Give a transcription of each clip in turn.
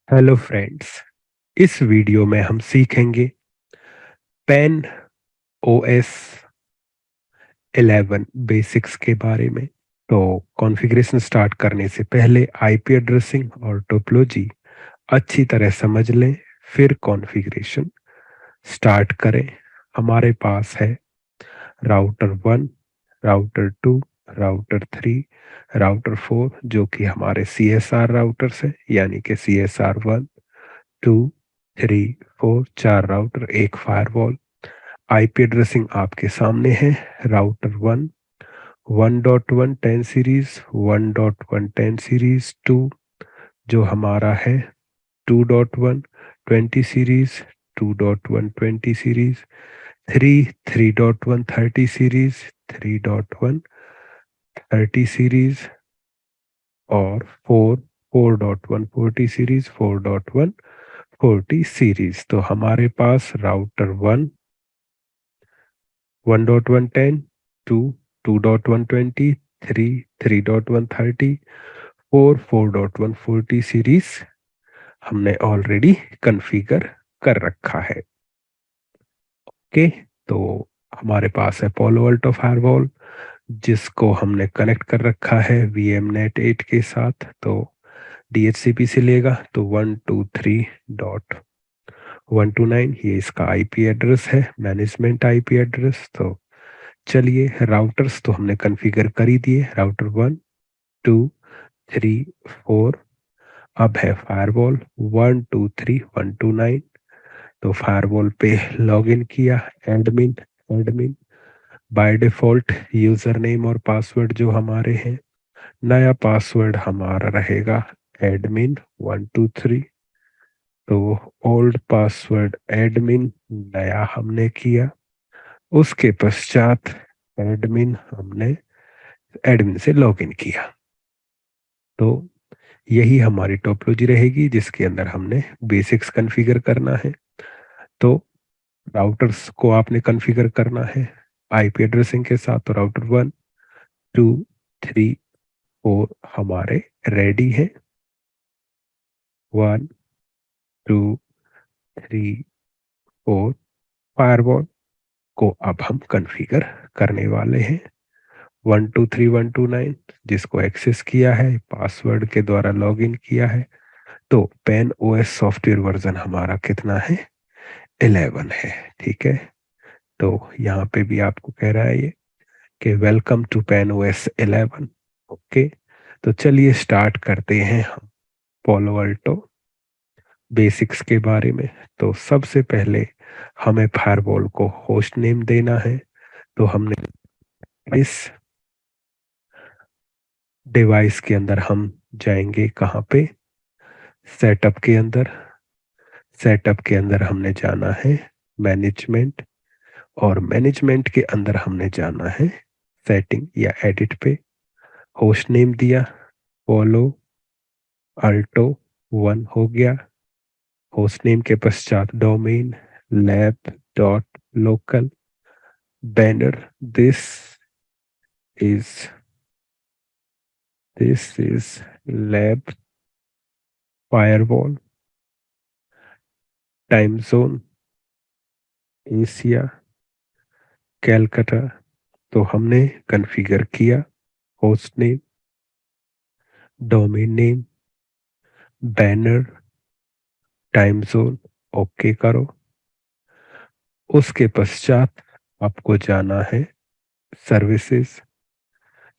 Hello friends. इस video में हम सीखेंगे पेन ओएस 11 बेसिक्स के बारे में। तो कॉन्फ़िगरेशन स्टार्ट करने से पहले आईपी एड्रेसिंग और टोपोलॉजी अच्छी तरह समझ लें, फिर कॉन्फ़िगरेशन स्टार्ट करें। हमारे पास है राउटर 1, राउटर 2, राउटर 3, राउटर 4 जो कि हमारे सीएसआर राउटर्स है, यानी कि सीएसआर 1, 2, 3, 4, चार राउटर, एक फायरवॉल। आईपी एड्रेसिंग आपके सामने है। राउटर 1 1.1 10 सीरीज, 1.1 10 सीरीज 2 जो हमारा है 2.1 20 सीरीज, 2.1 20 सीरीज 3 3.1 30 सीरीज, 3.1 30 सीरीज और 4 4.1 40 सीरीज, 4.1 40 सीरीज। तो हमारे पास राउटर 1 1.110, 2 2.120, 3 3.130, 4 4.140 सीरीज हमने ऑलरेडी कॉन्फ़िगर कर रखा है। ओके, तो हमारे पास है पोलो अल्टो फायरवॉल जिसको हमने कनेक्ट कर रखा है VMNet 8 के साथ। तो DHCP से लेगा तो 123.129 ये इसका आईपी एड्रेस है, मैनेजमेंट आईपी एड्रेस। तो चलिए, राउटर्स तो हमने कॉन्फ़िगर कर ही दिए, राउटर 1 2 3 4। अब है फायरवॉल 123.129। तो फायरवॉल पे लॉगिन किया, admin admin by default user name और पासवर्ड जो हमारे हैं। नया पासवर्ड हमारा रहेगा admin123। तो ओल्ड पासवर्ड एडमिन नया हमने किया, उसके पश्चात हमने एडमिन से लॉगिन किया। तो यही हमारी टोपोलॉजी रहेगी जिसके अंदर हमने बेसिक्स कॉन्फ़िगर करना है। तो राउटर्स को आपने कॉन्फ़िगर करना है आईपी एड्रेसिंग के साथ। तो राउटर 1 2 3 4 हमारे रेडी है। 1 2 3 4 फायरवॉल को अब हम कॉन्फ़िगर करने वाले हैं। 123.129 जिसको एक्सेस किया है, पासवर्ड के द्वारा लॉगिन किया है। तो पेन ओएस सॉफ्टवेयर वर्जन हमारा कितना है? 11 है। ठीक है, तो यहाँ पे भी आपको कह रहा है ये कि welcome to pen OS 11। Okay, तो चलिए स्टार्ट करते हैं हम पोलो अल्टो बेसिक्स के बारे में। तो सबसे पहले हमें फायरवॉल को होस्ट नेम देना है। तो हमने इस डिवाइस के अंदर हम जाएंगे कहाँ पे? सेटअप के अंदर। सेटअप के अंदर हमने जाना है मैनेजमेंट, और मैनेजमेंट के अंदर हमने जाना है सेटिंग या एडिट पे। होस्ट नेम दिया, पोलो अल्टो 1 हो गया। होस्ट नेम के पश्चात domain lab dot local banner. This is this is lab firewall time zone Asia Calcutta. तो हमने कॉन्फ़िगर किया host name, domain name, banner, time zone. Okay करो। उसके पश्चात आपको जाना है सर्विसेज।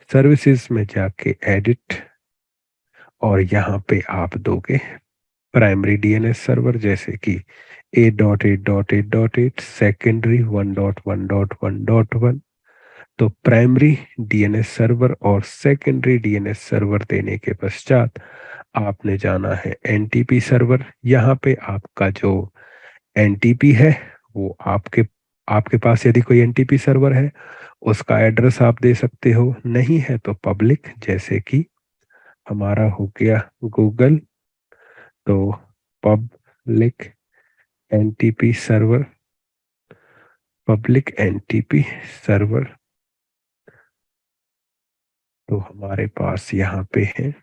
सर्विसेज में जाके एडिट, और यहाँ पे आप दोगे प्राइमरी डीएनएस सर्वर जैसे कि 8.8.8.8, सेकेंडरी 1.1.1.1। तो प्राइमरी डीएनएस सर्वर और सेकेंडरी डीएनएस सर्वर देने के पश्चात आपने जाना है एनटीपी सर्वर। यहाँ पे आपका जो एनटीपी है वो आपके आपके पास यदि कोई एनटीपी सर्वर है उसका एड्रेस आप दे सकते हो, नहीं है तो पब्लिक, जैसे कि हमारा हो गया गूगल। तो public NTP server, public NTP server तो हमारे पास यहाँ पे है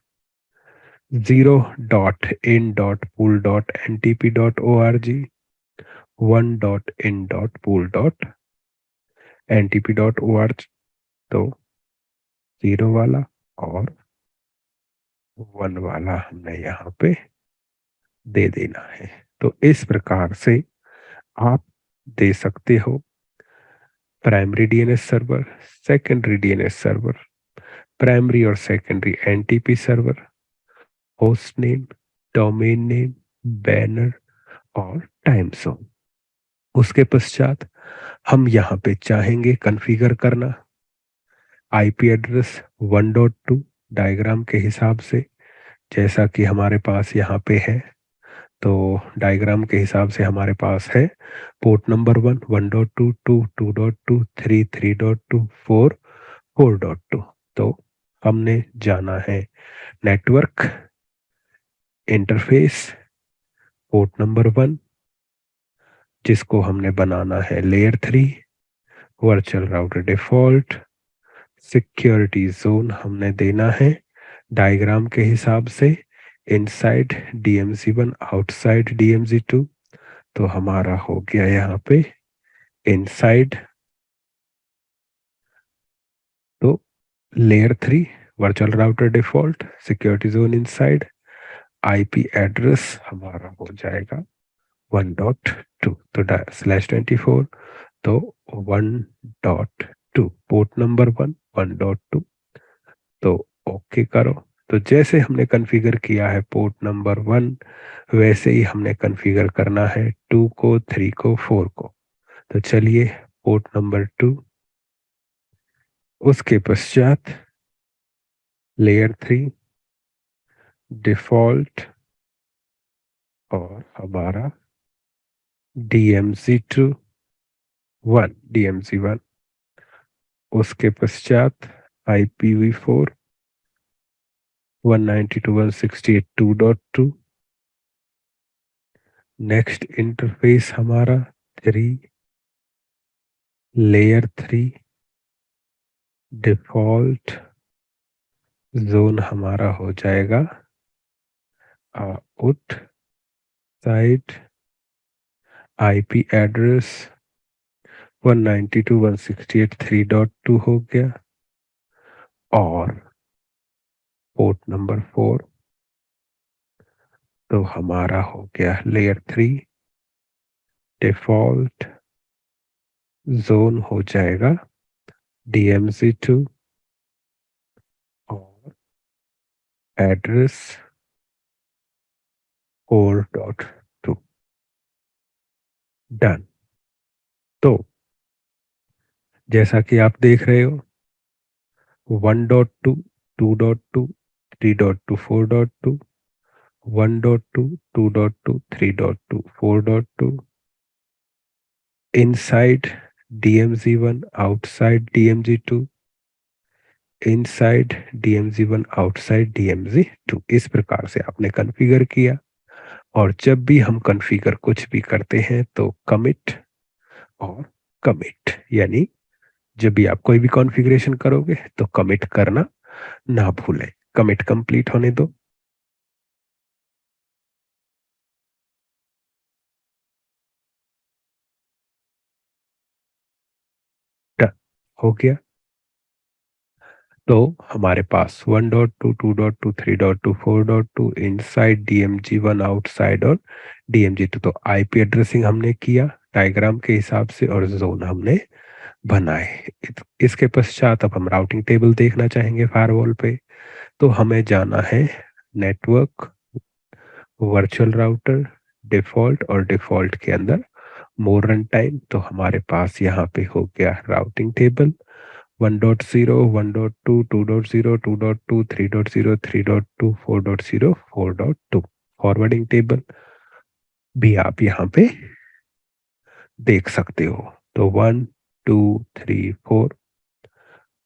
0.in.pool.ntp.org, 1.in.pool.ntp.org, तो 0 वाला और 1 वाला हमने यहाँ पे दे देना है। तो इस प्रकार से आप दे सकते हो primary DNS server, secondary DNS server, primary और secondary NTP server, host name, domain name, banner और टाइम जोन। उसके पश्चात हम यहाँ पे चाहेंगे कॉन्फ़िगर करना आईपी एड्रेस 1.2 डायग्राम के हिसाब से, जैसा कि हमारे पास यहाँ पे है। तो डायग्राम के हिसाब से हमारे पास है पोर्ट नंबर 1 1.2, 2 2.2, 3 3.2, 4 4.2। तो हमने जाना है नेटवर्क इंटरफेस पोर्ट नंबर 1, जिसको हमने बनाना है layer 3 virtual router default. Security zone हमने देना है डायग्राम के हिसाब से इनसाइड DMZ1 आउटसाइड DMZ2। तो हमारा हो गया यहाँ पे इनसाइड, तो layer 3 virtual router default, security zone inside, IP address हमारा हो जाएगा 1.2, तो /24, तो 1.2 पोर्ट नंबर 1 1.2। तो ओके करो। तो जैसे हमने कॉन्फ़िगर किया है पोर्ट नंबर 1, वैसे ही हमने कॉन्फ़िगर करना है 2 को, 3 को, 4 को। तो चलिए पोर्ट नंबर 2, उसके पश्चात लेयर 3 डिफॉल्ट और हमारा DMZ1, उसके पश्चात IPv4 192.168.2.2। नेक्स्ट इंटरफेस हमारा 3 लेयर 3 डिफॉल्ट जोन हमारा हो जाएगा आउट साइड, आईपी एड्रेस 192.168.3.2 हो गया, और पोर्ट नंबर 4 तो हमारा हो गया लेयर 3 डिफॉल्ट जोन हो जाएगा DMZ2 और एड्रेस 4.2। डन। तो जैसा कि आप देख रहे हो 1.2, 2.2, 3.2, 4.2, 1.2, 2.2, 3.2, 4.2, inside DMZ1 outside DMZ2, inside DMZ1 outside DMZ2। इस प्रकार से आपने कॉन्फ़िगर किया। और जब भी हम कॉन्फ़िगर कुछ भी करते हैं तो कमिट और कमिट, यानी जब भी आप कोई भी कॉन्फ़िगरेशन करोगे तो कमिट करना ना भूलें। कमिट कंप्लीट होने दो। डन हो गया। तो हमारे पास 1.2, 2.2, 3.2, 4.2 इनसाइड DMZ1 आउटसाइड और DMZ2। तो आईपी एड्रेसिंग हमने किया डायग्राम के हिसाब से और जोन हमने बनाए। इसके पश्चात अब हम राउटिंग टेबल देखना चाहेंगे फायरवॉल पे। तो हमें जाना है नेटवर्क वर्चुअल राउटर डिफॉल्ट, और डिफॉल्ट के अंदर मोर रन टाइम। तो हमारे पास यहाँ पे हो गया राउटिंग टेबल 1.0, 1.2, 2.0, 2.2, 3.0, 3.2, 4.0, 4.2 फॉरवर्डिंग टेबल भी आप यहाँ पे देख सकते हो। तो 1 2 3 4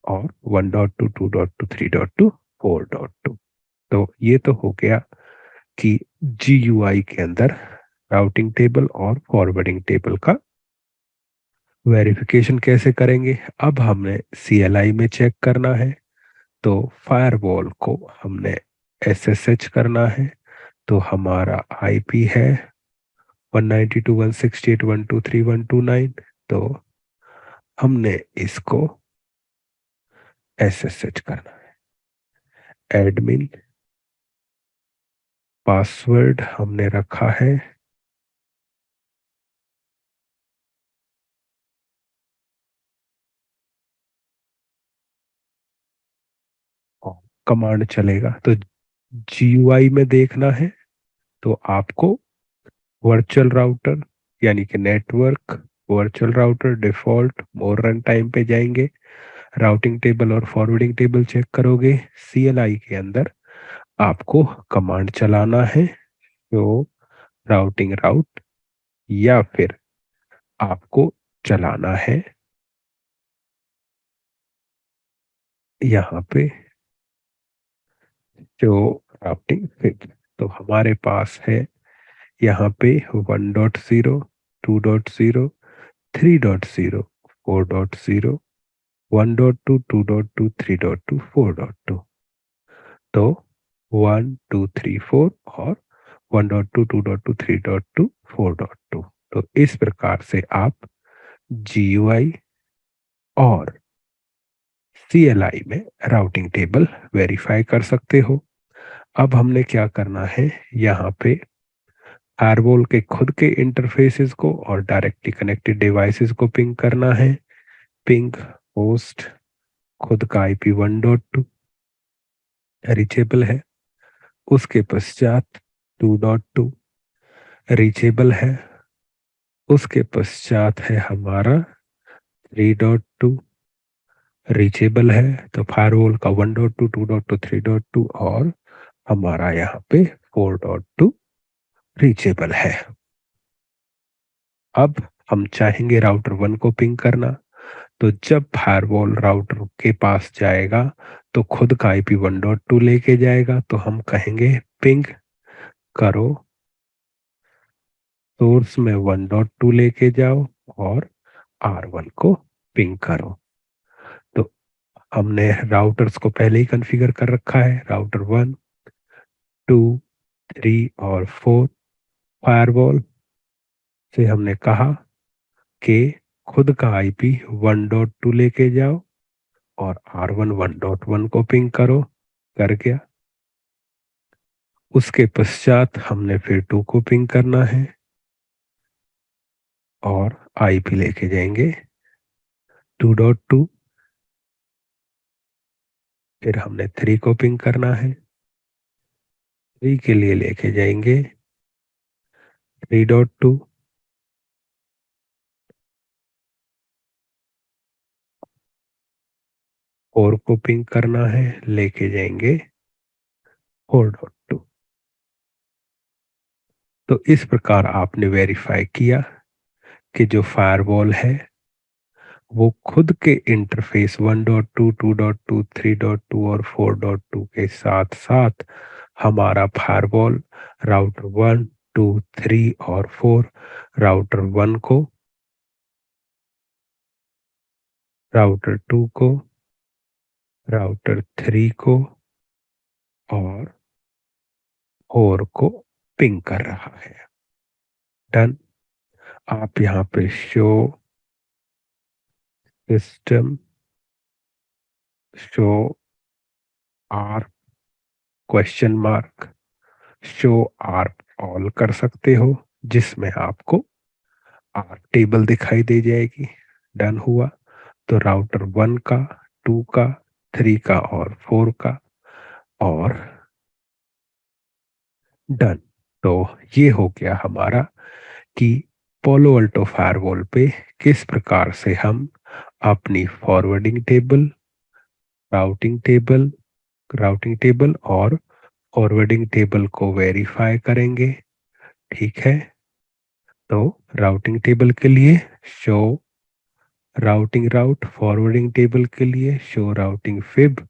और 1.2, 2.2, 3.2, 4.2। तो ये तो हो गया कि GUI के अंदर राउटिंग टेबल और फॉरवर्डिंग टेबल का वेरिफिकेशन कैसे करेंगे। अब हमें CLI में चेक करना है। तो फायरवॉल को हमने SSH करना है, तो हमारा IP है 192.168.123.129। तो हमने इसको SSH करना है। एडमिन पासवर्ड हमने रखा है कमांड चलेगा। तो GUI में देखना है तो आपको वर्चुअल राउटर यानी कि network virtual router default more run time पे जाएंगे, राउटिंग टेबल और फॉरवर्डिंग टेबल चेक करोगे। CLI के अंदर आपको कमांड चलाना है जो राउटिंग राउट, या फिर आपको चलाना है यहाँ पे जो राउटिंग फिट। तो हमारे पास है यहाँ पे 1.0, 2.0, 3.0, 4.0, 1.2, 2.2, 3.2, 4.2। तो 1 2 3 4 और 1.2, 2.2, 3.2, 4.2। तो इस प्रकार से आप GUI और CLI में राउटिंग टेबल वेरीफाई कर सकते हो। अब हमने क्या करना है, यहाँ पे फायरवॉल के खुद के इंटरफेसेस को और डायरेक्टली कनेक्टेड डिवाइसेस को पिंग करना है। पिंग होस्ट खुद का IP 1.2 रीचेबल है, उसके पश्चात 2.2 रीचेबल है, उसके पश्चात है हमारा 3.2 रीचेबल है। तो फायरवॉल का 1.2, 2.2, 3.2 और हमारा यहाँ पे 4.2 रीचेबल है। अब हम चाहेंगे राउटर 1 को पिंग करना, तो जब फायरवॉल राउटर के पास जाएगा तो खुद का IP 1.2 लेके जाएगा। तो हम कहेंगे पिंग करो, सोर्स में 1.2 लेके जाओ और R1 को पिंग करो। तो हमने राउटर्स को पहले ही कॉन्फ़िगर कर रखा है, राउटर 1, 2, 3 और 4। फायरवॉल से हमने कहा कि खुद का IP 1.2 लेके जाओ और R1 1.1 को पिंग करो, कर गया। उसके पश्चात हमने फिर 2 को पिंग करना है और IP लेके जाएंगे 2.2। फिर हमने 3 को पिंग करना है, 3 के लिए लेके जाएंगे 3.2। 4 को पिंग करना है, लेके जाएंगे 4.2। तो इस प्रकार आपने वेरीफाई किया कि जो फायरवॉल है वो खुद के इंटरफेस 1.2, 2.2, 3.2 और 4.2 के साथ साथ हमारा फायरवॉल राउटर 1, 2, 3 और 4, राउटर 1 को, राउटर 2 को, राउटर 3 को और 4 को पिंग कर रहा है। डन। आप यहाँ पे show system show R question mark show R all कर सकते हो, जिसमें आपको आर टेबल दिखाई दे जाएगी। डन हुआ। तो राउटर 1 का, 2 का, 3 का और 4 का और डन। तो ये हो गया हमारा कि पोलो अल्टो फायरवॉल पे किस प्रकार से हम अपनी फॉरवर्डिंग टेबल, राउटिंग टेबल, और फॉरवर्डिंग टेबल को वेरीफाई करेंगे। ठीक है। तो राउटिंग टेबल के लिए शो राउटिंग राउट, फॉरवर्डिंग टेबल के लिए शो राउटिंग फिब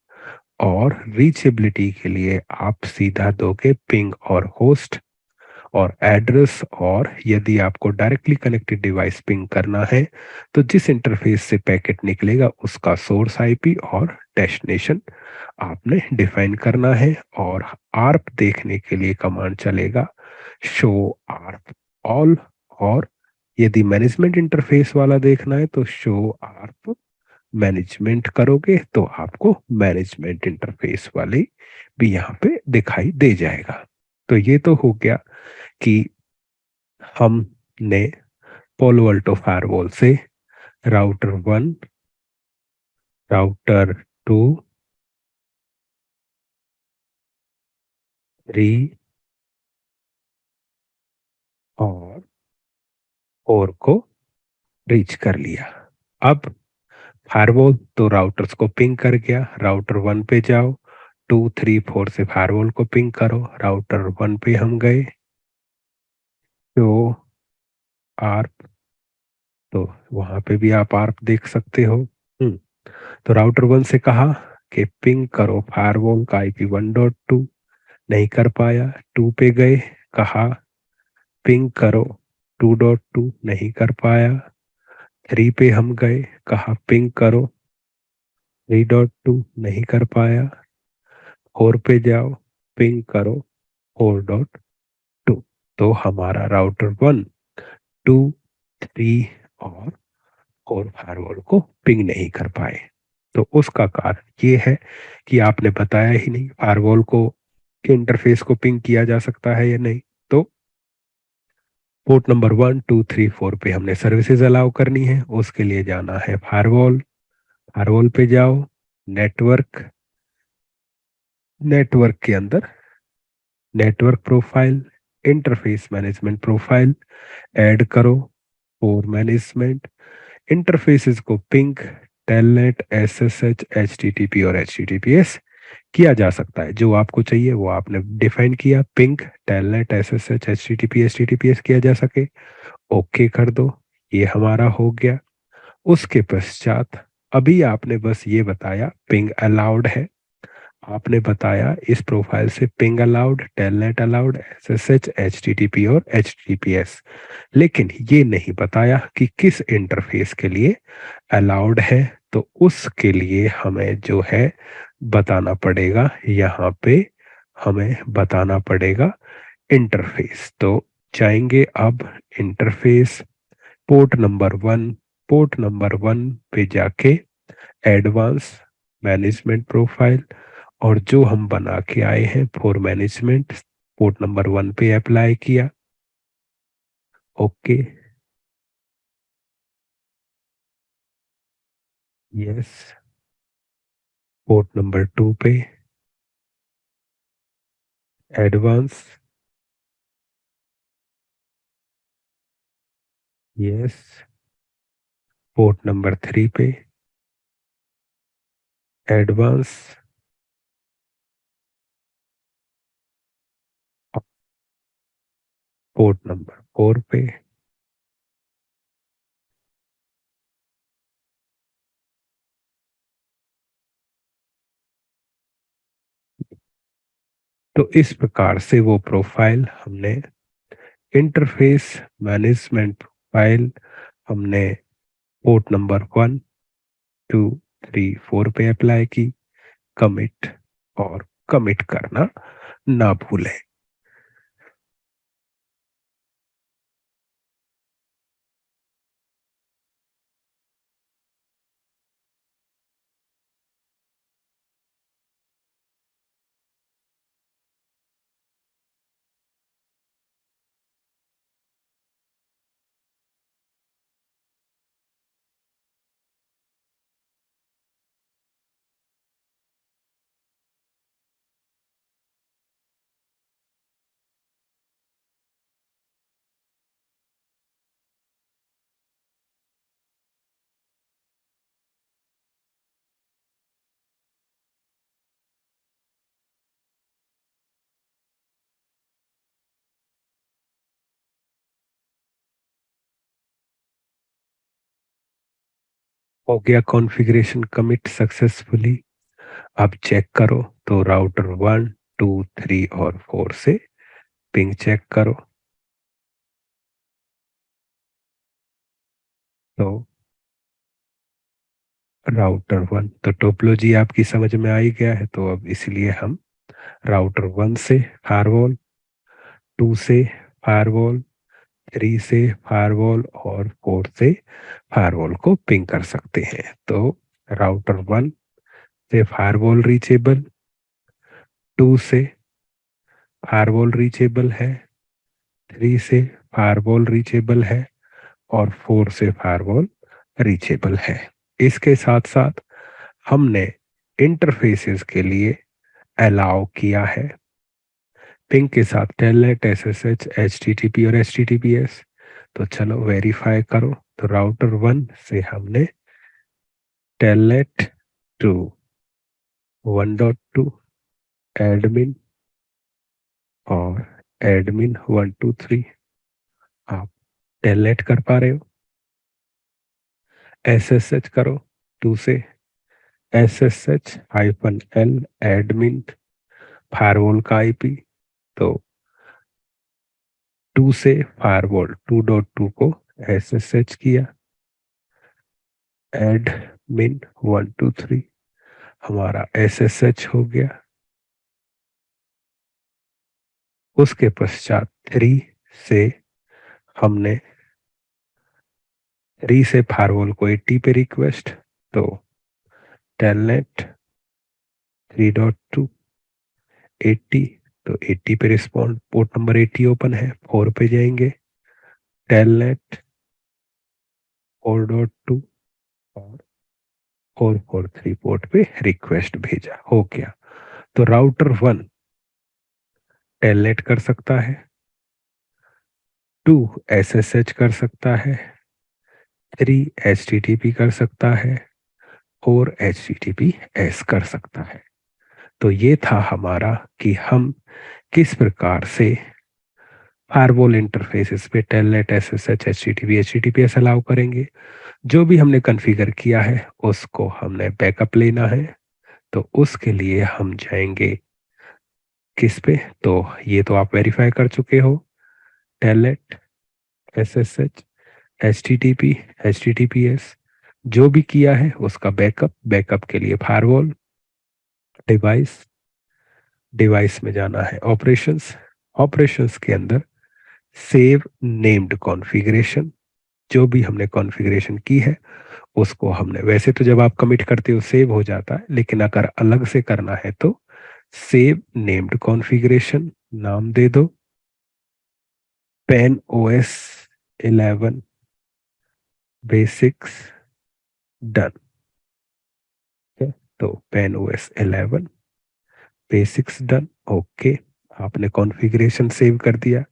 और रीचेबिलिटी के लिए आप सीधा दोगे पिंग और होस्ट। और एड्रेस, और यदि आपको डायरेक्टली कनेक्टेड डिवाइस पिंग करना है तो जिस इंटरफेस से पैकेट निकलेगा उसका सोर्स आईपी और डेस्टिनेशन आपने डिफाइन करना है। और आर्प देखने के लिए कमांड चलेगा शो आर्प ऑल, और यदि मैनेजमेंट इंटरफेस वाला देखना है तो शो आर्प मैनेजमेंट करोगे तो आपको मैनेजमेंट इंटरफेस वाले भी यहाँ पे दिखाई दे जाएगा। तो ये तो हो गया कि हमने पोलो अल्टो फायरवॉल से राउटर 1, राउटर 2, 3 और 4 को रीच कर लिया। अब फायरवॉल तो राउटर्स को पिंग कर गया, राउटर 1 पे जाओ, 2, 3, 4 से फायरवॉल को पिंग करो। राउटर 1 पे हम गए तो आर्प, तो वहां पे भी आप आर्प देख सकते हो। तो राउटर 1 से कहा कि पिंग करो फायरवॉल का आईपी 1.2, नहीं कर पाया। 2 पे गए, कहा पिंग करो 2.2, नहीं कर पाया। 3 पे हम गए, कहा पिंग करो 3.2, नहीं कर पाया। 4 पे जाओ, पिंग करो 4.2। तो हमारा राउटर 1, 2, 3 और 4 फायरवॉल को पिंग नहीं कर पाए। तो उसका कारण ये है कि आपने बताया ही नहीं फायरवॉल को के इंटरफेस को पिंग किया जा सकता है या नहीं। तो पोर्ट नंबर 1, 2, 3, 4 पे हमने सर्विसेज अलाउ करनी है, उसके लिए जाना है फायरवॉल। फायरवॉल पे जाओ, नेटवर्क, नेटवर्क के अंदर network profile, interface management profile add करो फॉर मैनेजमेंट। इंटरफेसेस को पिंग, टेलनेट, एसएसएच, एचटीटीपी और एचटीटीपीएस किया जा सकता है। जो आपको चाहिए वो आपने डिफाइन किया, ping, telnet, SSH, HTTP, HTTPS किया जा सके, ओके कर दो। ये हमारा हो गया। उसके पश्चात अभी आपने बस ये बताया पिंग अलाउड है, आपने बताया इस प्रोफाइल से ping allowed, telnet allowed, SSH, HTTP और एचटीटीपीएस, लेकिन ये नहीं बताया कि किस इंटरफेस के लिए अलाउड है। तो उसके लिए हमें जो है बताना पड़ेगा, यहाँ पे हमें बताना पड़ेगा इंटरफेस। तो जाएंगे अब interface, port number 1, port number 1 पे जाके एडवांस मैनेजमेंट प्रोफाइल, और जो हम बना के आए हैं फॉर मैनेजमेंट, पोर्ट नंबर 1 पे अप्लाई किया, ओके, यस। पोर्ट नंबर 2 पे एडवांस, यस। पोर्ट नंबर 3 पे एडवांस, पोर्ट नंबर 4 पे। तो इस प्रकार से वो प्रोफाइल हमने, इंटरफेस मैनेजमेंट प्रोफाइल हमने पोर्ट नंबर 1, 2, 3, 4 पे अप्लाई की। कमिट, और कमिट करना ना भूलें। हो गया कॉन्फ़िगरेशन कमिट सक्सेसफुली। अब चेक करो तो राउटर 1, 2, 3 और 4 से पिंग चेक करो। तो राउटर 1, तो टोपोलॉजी आपकी समझ में आ ही गया है, तो अब इसलिए हम राउटर 1 से फायरवॉल, 2 से फायरवॉल, 3 से फायरवॉल और 4 से फायरवॉल को पिंग कर सकते हैं। तो राउटर 1 से फायरवॉल रीचेबल, 2 से फायरवॉल रीचेबल है, 3 से फायरवॉल रीचेबल है और 4 से फायरवॉल रीचेबल है। इसके साथ साथ हमने इंटरफेसेस के लिए अलाउ किया है पिंग के साथ टेलनेट, एसएसएच, एचटीटीपी और एचटीटीपीएस। तो चलो वेरीफाई करो। तो राउटर 1 से हमने टेलनेट टू 1.2 एडमिन और एडमिन 123 आप टेलनेट कर पा रहे हो। एसएसएच करो 2 से SSH-L एडमिन फायरवॉल का आईपी। तो 2 से फायरवॉल 2.2 को SSH किया, एडमिन 123 हमारा SSH हो गया। उसके पश्चात 3 से हमने 3 से फायरवॉल को 80 पे रिक्वेस्ट, तो टेलनेट 3.2 80, तो 80 पे रिस्पॉन्ड, पोर्ट नंबर 80 ओपन है। 4 पे जाएंगे, टेलनेट 4.2 और 443 पोर्ट पे रिक्वेस्ट भेजा, हो गया। तो राउटर 1 टेलनेट कर सकता है, 2 SSH कर सकता है, 3 HTTP कर सकता है, 4 HTTPS कर सकता है। तो ये था हमारा कि हम किस प्रकार से फायरवॉल इंटरफेसेस पे telnet, SSH, HTTP, HTTPS allow करेंगे। जो भी हमने कॉन्फ़िगर किया है उसको हमने बैकअप लेना है। तो उसके लिए हम जाएंगे किस पे, तो ये तो आप वेरीफाई कर चुके हो, टेलनेट, SSH, HTTP, HTTPS जो भी किया है उसका बैकअप। बैकअप के लिए फायरवॉल, डिवाइस, डिवाइस में जाना है ऑपरेशंस, ऑपरेशंस के अंदर सेव नेम्ड कॉन्फ़िगरेशन, जो भी हमने कॉन्फ़िगरेशन की है उसको हमने, वैसे तो जब आप कमिट करते हो सेव हो जाता है, लेकिन अगर अलग से करना है तो सेव नेम्ड कॉन्फ़िगरेशन नाम दे दो, पेन ओएस 11 बेसिक्स डन। तो pen OS 11 basics done, okay. आपने कॉन्फ़िगरेशन सेव कर दिया।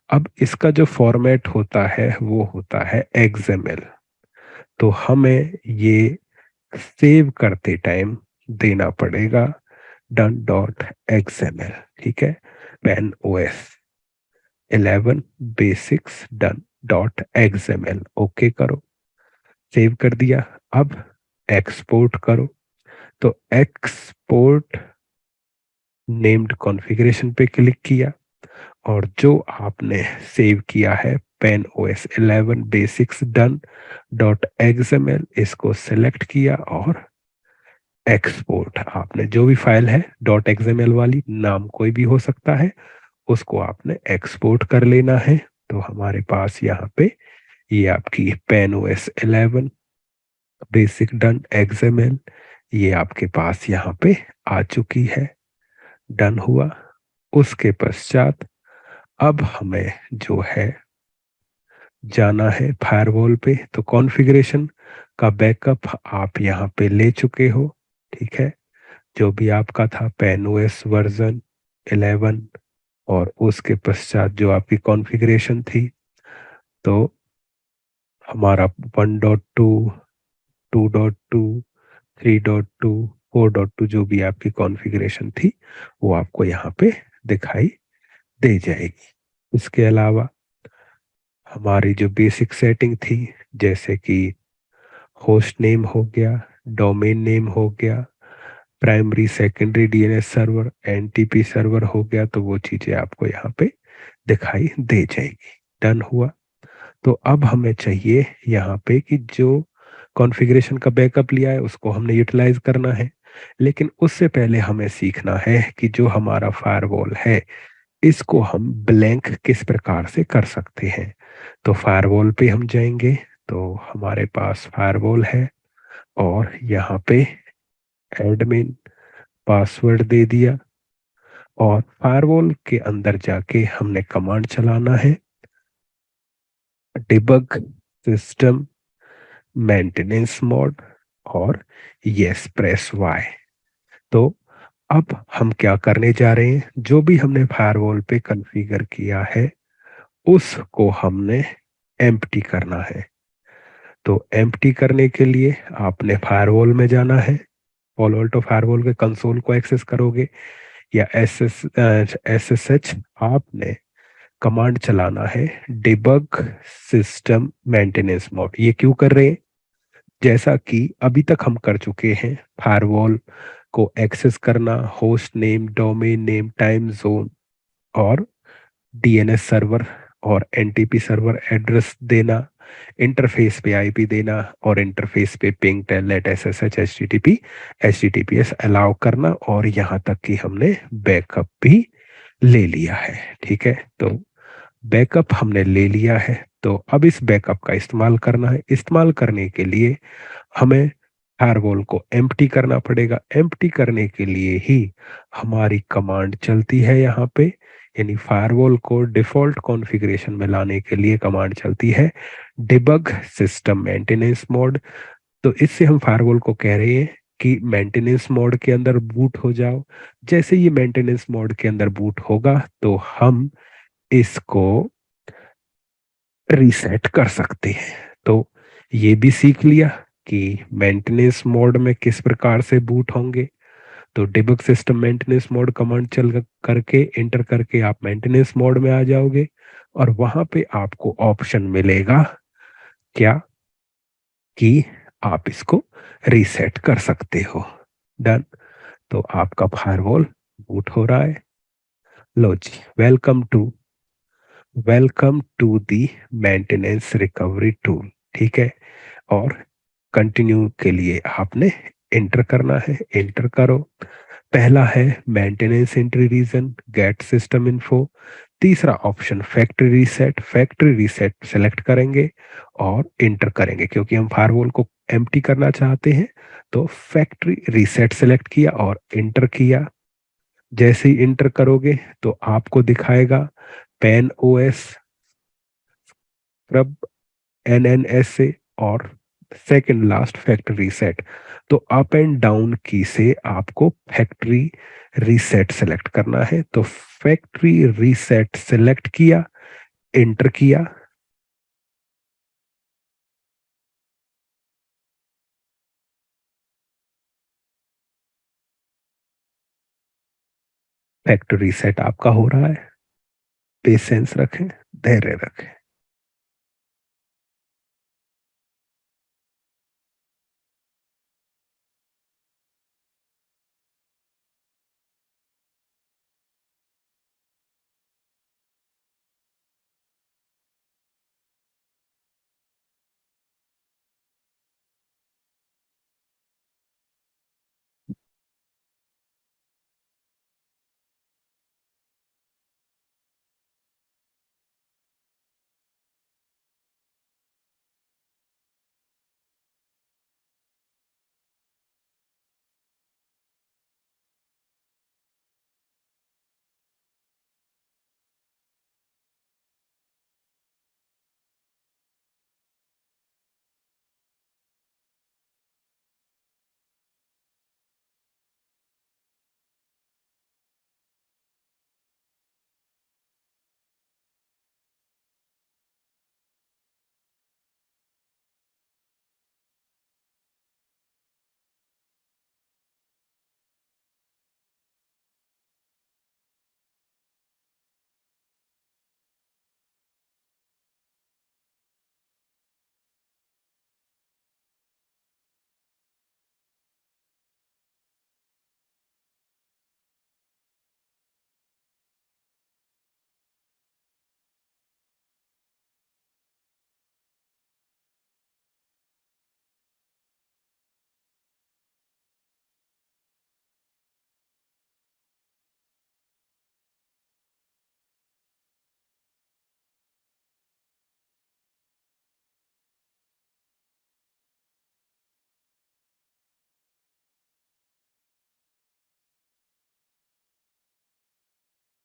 अब इसका जो फॉर्मेट होता है वो होता है XML। तो हमें ये सेव करते टाइम देना पड़ेगा done.xml, ठीक है। Pen OS 11 basics done dot XML, okay करो, सेव कर दिया। अब एक्सपोर्ट करो, तो एक्सपोर्ट नेम्ड कॉन्फ़िगरेशन पे क्लिक किया और जो आपने सेव किया है pen OS 11 basics done dot XML इसको सेलेक्ट किया और एक्सपोर्ट, आपने जो भी फाइल है डॉट XML वाली, नाम कोई भी हो सकता है, उसको आपने एक्सपोर्ट कर लेना है। तो हमारे पास यहाँ पे ये आपकी pen OS 11 basic done XML ये आपके पास यहाँ पे आ चुकी है, डन हुआ। उसके पश्चात अब हमें जो है जाना है फायरवॉल पे। तो कॉन्फ़िगरेशन का बैकअप आप यहाँ पे ले चुके हो, ठीक है। जो भी आपका था पेन ओएस वर्जन 11 और उसके पश्चात जो आपकी कॉन्फ़िगरेशन थी, तो हमारा 1.2, 2.2, 3.2, 4.2 जो भी आपकी कॉन्फ़िगरेशन थी वो आपको यहाँ पे दिखाई दे जाएगी। इसके अलावा हमारी जो बेसिक सेटिंग थी, जैसे कि होस्ट नेम हो गया, डोमेन नेम हो गया, primary secondary DNS server, NTP server हो गया, तो वो चीजें आपको यहाँ पे दिखाई दे जाएगी। डन हुआ। तो अब हमें चाहिए यहाँ पे कि जो कॉन्फ़िगरेशन का बैकअप लिया है उसको हमने यूटिलाइज करना है। लेकिन उससे पहले हमें सीखना है कि जो हमारा फायरवॉल है इसको हम ब्लैंक किस प्रकार से कर सकते हैं। तो फायरवॉल पे हम जाएंगे, तो हमारे पास फायरवॉल है और यहाँ पे एडमिन पासवर्ड दे दिया और फायरवॉल के अंदर जाके हमने कमांड चलाना है, डिबग सिस्टम मेंटेनेंस मोड और यस प्रेस वाई। तो अब हम क्या करने जा रहे हैं, जो भी हमने फायरवॉल पे कॉन्फ़िगर किया है उसको हमने एम्प्टी करना है। तो एम्प्टी करने के लिए आपने फायरवॉल में जाना है, पॉलो अल्टो फायरवॉल के कंसोल को एक्सेस करोगे या एस एस एच आपने कमांड चलाना है डिबग सिस्टम मेंटेनेंस मोड। ये क्यों कर रहे हैं, जैसा कि अभी तक हम कर चुके हैं, फायरवॉल को एक्सेस करना, host name, domain name, time zone और डीएनएस सर्वर और एनटीपी सर्वर एड्रेस देना, इंटरफेस पे आईपी देना और इंटरफेस पे ping telnet SSH HTTPS allow करना, और यहाँ तक कि हमने बैकअप भी ले लिया है। ठीक है, तो बैकअप हमने ले लिया है। तो अब इस बैकअप का इस्तेमाल करना है। इस्तेमाल करने के लिए हमें फायरवॉल को एम्प्टी करना पड़ेगा। एम्प्टी करने के लिए ही हमारी कमांड चलती है यहाँ पे, यानी फायरवॉल को डिफॉल्ट कॉन्फ़िगरेशन में लाने के लिए कमांड चलती है डिबग सिस्टम मेंटेनेंस मोड। तो इससे हम फायरवॉल को कह रहे हैं कि मेंटेनेंस मोड के अंदर बूट हो जाओ। जैसे ये मेंटेनेंस मोड के अंदर बूट होगा तो हम इसको रीसेट कर सकते हैं। तो ये भी सीख लिया कि मेंटेनेंस मोड में किस प्रकार से बूट होंगे। तो debug system maintenance mode command चल करके इंटर करके आप मेंटेनेंस मोड में आ जाओगे और वहां पे आपको ऑप्शन मिलेगा क्या, कि आप इसको रीसेट कर सकते हो। डन। तो आपका फायरवॉल बूट हो रहा है। लो जी, welcome to the maintenance recovery tool. ठीक है, और कंटिन्यू के लिए आपने इंटर करना है, इंटर करो। पहला है maintenance entry reason, get system info. तीसरा ऑप्शन फैक्ट्री रीसेट सेलेक्ट करेंगे और इंटर करेंगे, क्योंकि हम फायरवॉल को एम्प्टी करना चाहते हैं। तो फैक्ट्री रीसेट सेलेक्ट किया और इंटर किया। जैसे ही इंटर करोगे तो आपको दिखाएगा पेन ओएस, स्क्रब, एनएनएसए और सेकंड लास्ट फैक्ट्री रीसेट। तो अप एंड डाउन की से आपको फैक्ट्री रीसेट सेलेक्ट करना है। तो फैक्ट्री रीसेट सेलेक्ट किया, इंटर किया। फैक्ट्री रीसेट आपका हो रहा है। पेशेंस रखें, धैर्य रखें।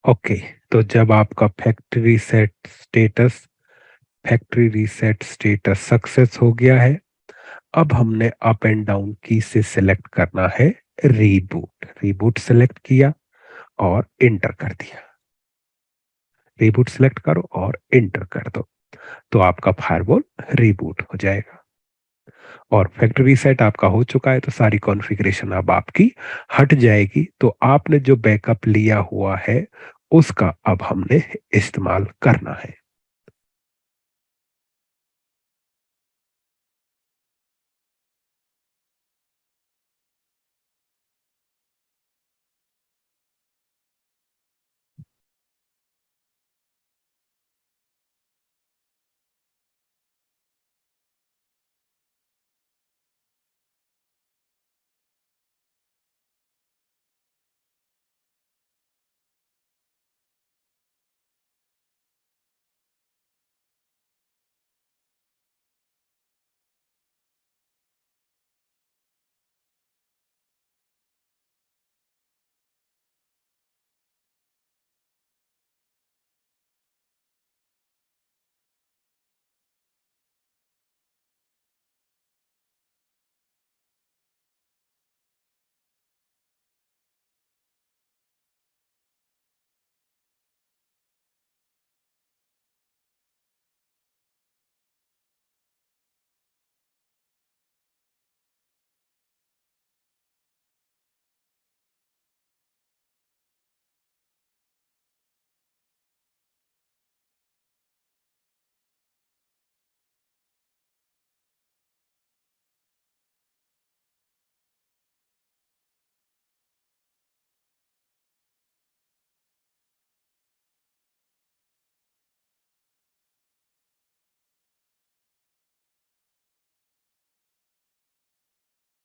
ओके, तो जब आपका फैक्ट्री रीसेट स्टेटस सक्सेस हो गया है, अब हमने अप एंड डाउन की से सिलेक्ट करना है रीबूट। रीबूट सिलेक्ट किया और इंटर कर दिया। रीबूट सिलेक्ट करो और इंटर कर दो, तो आपका फायरवॉल रीबूट हो जाएगा। और फैक्ट्री रीसेट आपका हो चुका है, तो सारी कॉन्फ़िगरेशन अब आपकी हट जाएगी। तो आपने जो बैकअप लिया हुआ है उसका अब हमने इस्तेमाल करना है।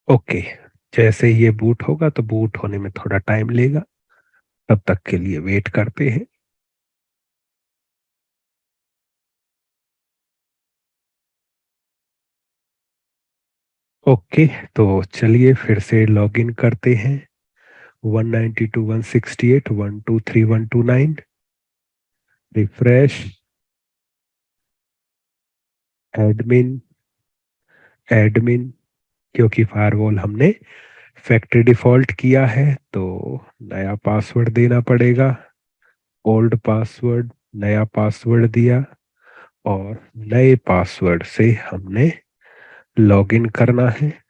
ओके, जैसे ही ये बूट होगा तो बूट होने में थोड़ा टाइम लेगा, तब तक के लिए वेट करते हैं। ओके, तो चलिए फिर से लॉग इन करते हैं। 192.168.123.129, रिफ्रेश, एडमिन, एडमिन। क्योंकि फायरवॉल हमने फैक्ट्री डिफॉल्ट किया है तो नया पासवर्ड देना पड़ेगा। ओल्ड पासवर्ड, नया पासवर्ड दिया और नए पासवर्ड से हमने लॉगिन करना है।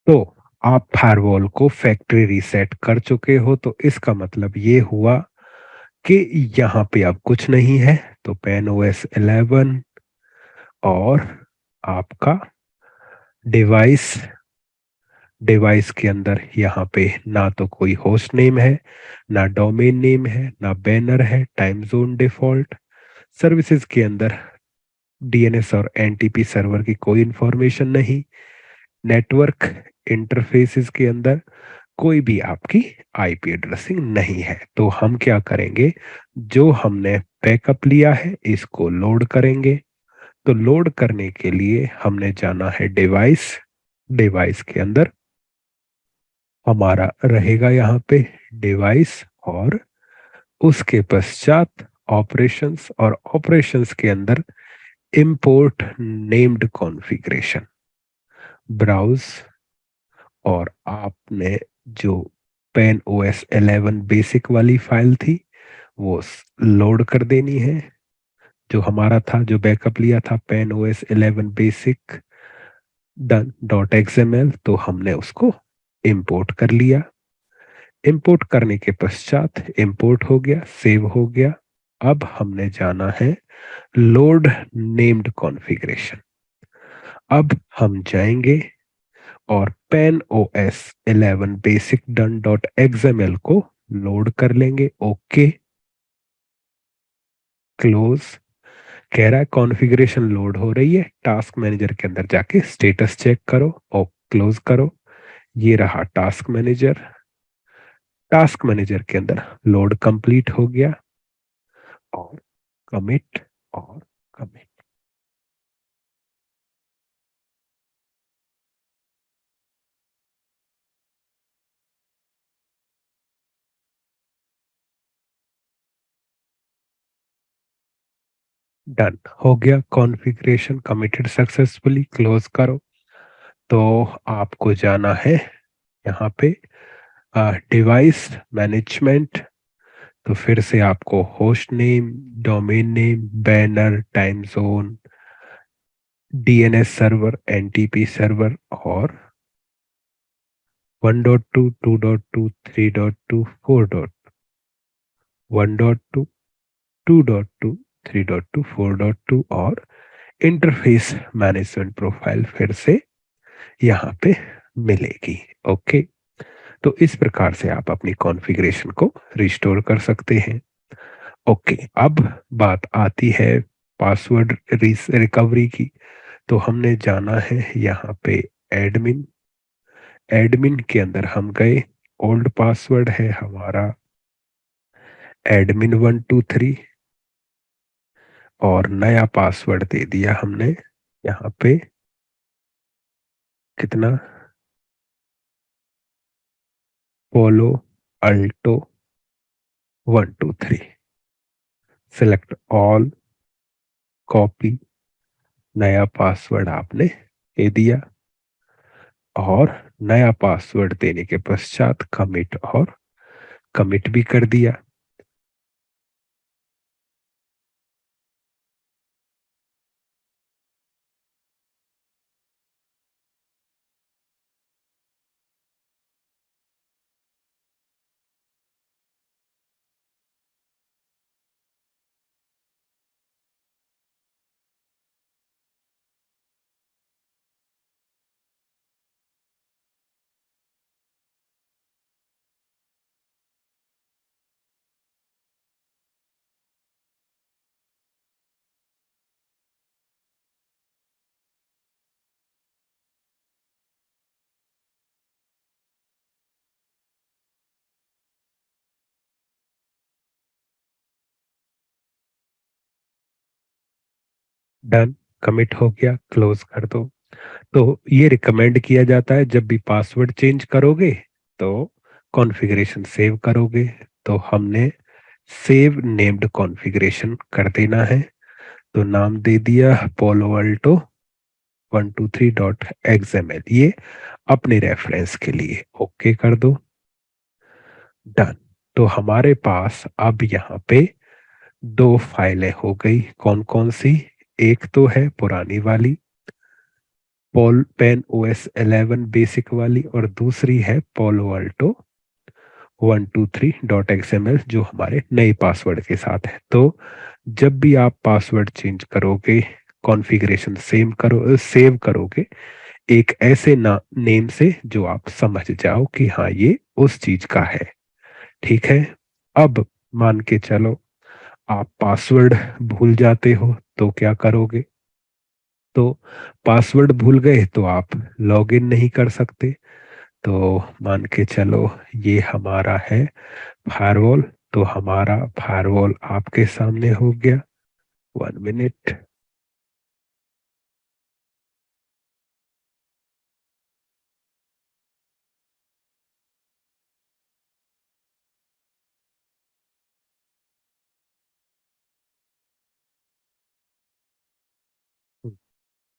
तो आप फायरवॉल को फैक्ट्री रीसेट कर चुके हो, तो इसका मतलब ये हुआ कि यहाँ पे अब कुछ नहीं है। तो पेन ओएस 11 और आपका डिवाइस डिवाइस के अंदर यहाँ पे ना तो कोई होस्ट नेम है, ना डोमेन नेम है, ना बैनर है, टाइम जोन डिफॉल्ट। सर्विसेज के अंदर डीएनएस और एनटीपी सर्वर की कोई इंफॉर्मेशन नहीं। नेटवर्क इंटरफेसेस के अंदर कोई भी आपकी आईपी एड्रेसिंग नहीं है। तो हम क्या करेंगे, जो हमने बैकअप लिया है इसको लोड करेंगे। तो लोड करने के लिए हमने जाना है डिवाइस। डिवाइस के अंदर हमारा रहेगा यहाँ पे डिवाइस, और उसके पश्चात ऑपरेशंस, और ऑपरेशंस के अंदर इंपोर्ट नेम्ड कॉन्फ़िगरेशन, ब्राउज। और आपने जो पेन ओएस 11 बेसिक वाली फाइल थी वो लोड कर देनी है। जो हमारा था, जो बैकअप लिया था pen OS 11 basic done dot XML, तो हमने उसको इंपोर्ट कर लिया। इंपोर्ट करने के पश्चात इंपोर्ट हो गया, सेव हो गया। अब हमने जाना है लोड नेम्ड कॉन्फ़िगरेशन। अब हम जाएंगे और pen OS 11 basic done dot XML को लोड कर लेंगे। Okay, close. कह रहा है कॉन्फ़िगरेशन लोड हो रही है, टास्क मैनेजर के अंदर जाके स्टेटस चेक करो और क्लोज करो। ये रहा टास्क मैनेजर। टास्क मैनेजर के अंदर लोड कंप्लीट हो गया, और कमिट, और कमिट। डन हो गया कॉन्फ़िगरेशन कमिटेड सक्सेसफुली, क्लोज करो। तो आपको जाना है यहाँ पे डिवाइस मैनेजमेंट। तो फिर से आपको host name, domain name, banner, time zone, DNS server, NTP server और 1.2, 2.2, 3.2, 4.1.2, 2.2, 3.2, 4.2 और इंटरफेस मैनेजमेंट प्रोफाइल फिर से यहाँ पे मिलेगी। ओके, तो इस प्रकार से आप अपनी कॉन्फ़िगरेशन को रिस्टोर कर सकते हैं। ओके, अब बात आती है पासवर्ड रिकवरी की। तो हमने जाना है यहाँ पे एडमिन। एडमिन के अंदर हम गए, ओल्ड पासवर्ड है हमारा admin123 और नया पासवर्ड दे दिया हमने यहाँ पे कितना, पोलो अल्टो 123। सिलेक्ट ऑल, कॉपी, नया पासवर्ड आपने दे दिया और नया पासवर्ड देने के पश्चात कमिट और कमिट भी कर दिया। डन, कमिट हो गया, क्लोज कर दो। तो ये रिकमेंड किया जाता है जब भी पासवर्ड चेंज करोगे तो कॉन्फ़िगरेशन सेव करोगे, तो हमने सेव नेम्ड कॉन्फ़िगरेशन कर देना है। तो नाम दे दिया पोलो अल्टो 123.xml, ये अपने रेफरेंस के लिए। ओके कर दो, डन। तो हमारे पास अब यहाँ पे दो फाइलें हो गई, कौन कौन सी? एक तो है पुरानी वाली पॉल पेन ओएस 11 बेसिक वाली और दूसरी है पोलो अल्टो 123.xml जो हमारे नए पासवर्ड के साथ है। तो जब भी आप पासवर्ड चेंज करोगे, कॉन्फ़िगरेशन सेव करोगे एक ऐसे नेम से जो आप समझ जाओ कि हाँ ये उस चीज का है। ठीक है, अब मान के चलो आप पासवर्ड भूल जाते हो तो क्या करोगे? तो पासवर्ड भूल गए तो आप लॉगिन नहीं कर सकते। तो मान के चलो ये हमारा है फायरवॉल। तो हमारा फायरवॉल आपके सामने हो गया। 1 मिनट।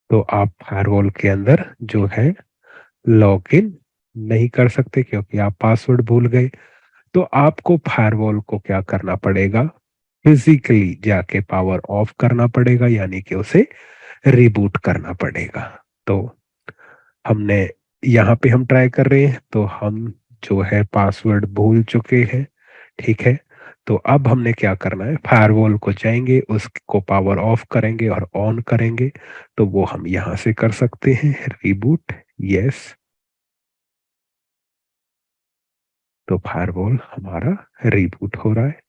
तो आप फायरवॉल के अंदर जो है लॉगिन नहीं कर सकते क्योंकि आप पासवर्ड भूल गए। तो आपको फायरवॉल को क्या करना पड़ेगा? फिजिकली जाके पावर ऑफ करना पड़ेगा, यानी कि उसे रिबूट करना पड़ेगा। तो हमने यहाँ पे हम ट्राई कर रहे हैं, तो हम जो है पासवर्ड भूल चुके हैं। ठीक है, तो अब हमने क्या करना है, फायरवॉल को जाएंगे, उसको पावर ऑफ करेंगे और ऑन करेंगे। तो वो हम यहाँ से कर सकते हैं, रिबूट, यस। तो फायरवॉल हमारा रिबूट हो रहा है।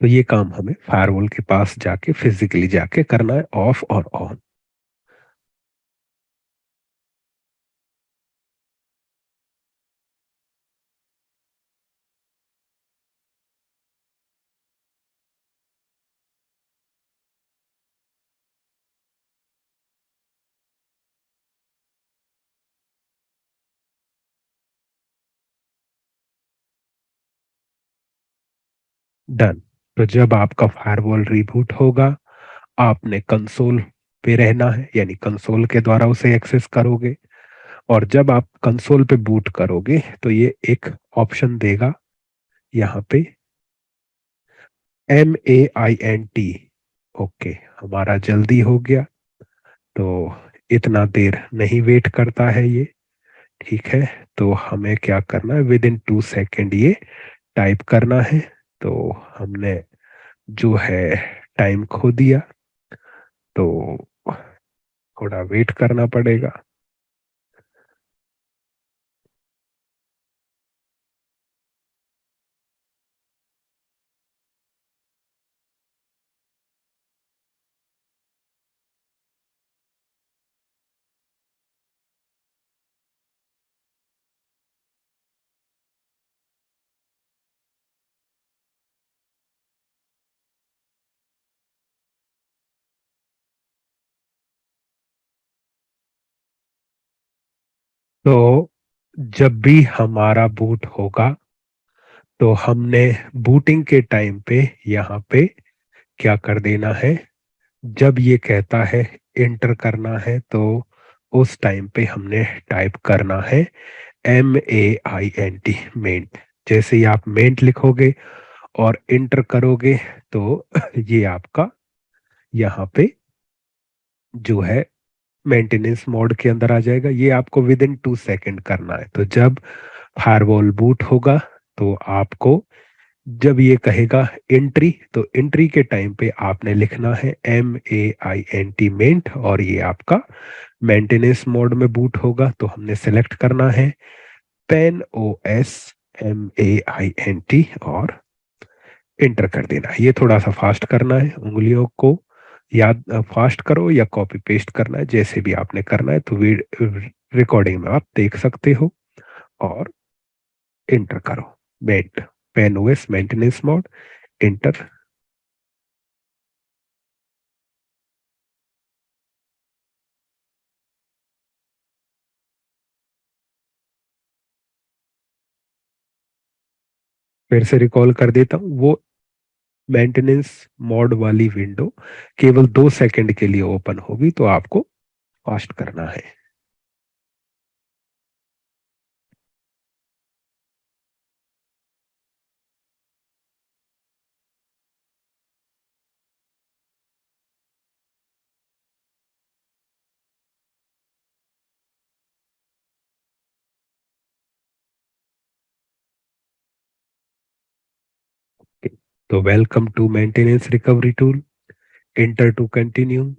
तो ये काम हमें फायरवॉल के पास जाके फिजिकली जाके करना है, ऑफ और ऑन। डन। तो जब आपका फायरवॉल रिबूट होगा, आपने कंसोल पे रहना है, यानी कंसोल के द्वारा उसे एक्सेस करोगे। और जब आप कंसोल पे बूट करोगे तो ये एक ऑप्शन देगा यहाँ पे MAINT। ओके, हमारा जल्दी हो गया, तो इतना देर नहीं वेट करता है ये। ठीक है, तो हमें क्या करना है, विद इन 2 सेकेंड ये टाइप करना है। तो हमने जो है टाइम खो दिया, तो थोड़ा वेट करना पड़ेगा। तो जब भी हमारा बूट होगा, तो हमने बूटिंग के टाइम पे यहाँ पे क्या कर देना है, जब ये कहता है इंटर करना है, तो उस टाइम पे हमने टाइप करना है MAINT, मेंट। जैसे ही आप मेंट लिखोगे और इंटर करोगे, तो ये आपका यहाँ पे जो है मेंटेनेंस मोड के अंदर आ जाएगा। ये आपको विद इन 2 सेकेंड करना है। तो जब फायरवॉल बूट होगा, तो आपको जब ये कहेगा एंट्री, तो एंट्री के टाइम पे आपने लिखना है MAINT, मेंट। और ये आपका मेंटेनेंस मोड में बूट होगा, तो हमने सेलेक्ट करना है पेन OS MAINT और इंटर कर देना है। ये थोड़ा सा फास्ट करना है, उंगलियों को याद फास्ट करो या कॉपी पेस्ट करना है, जैसे भी आपने करना है। तो रिकॉर्डिंग में आप देख सकते हो। और इंटर करो, मेंट, पेन OS मेंटेनेंस मोड, इंटर। फिर से रिकॉल कर देता हूँ, वो मेंटेनेंस मोड वाली विंडो केवल 2 सेकंड के लिए ओपन होगी, तो आपको फास्ट करना है। तो welcome to maintenance recovery tool, enter to continue.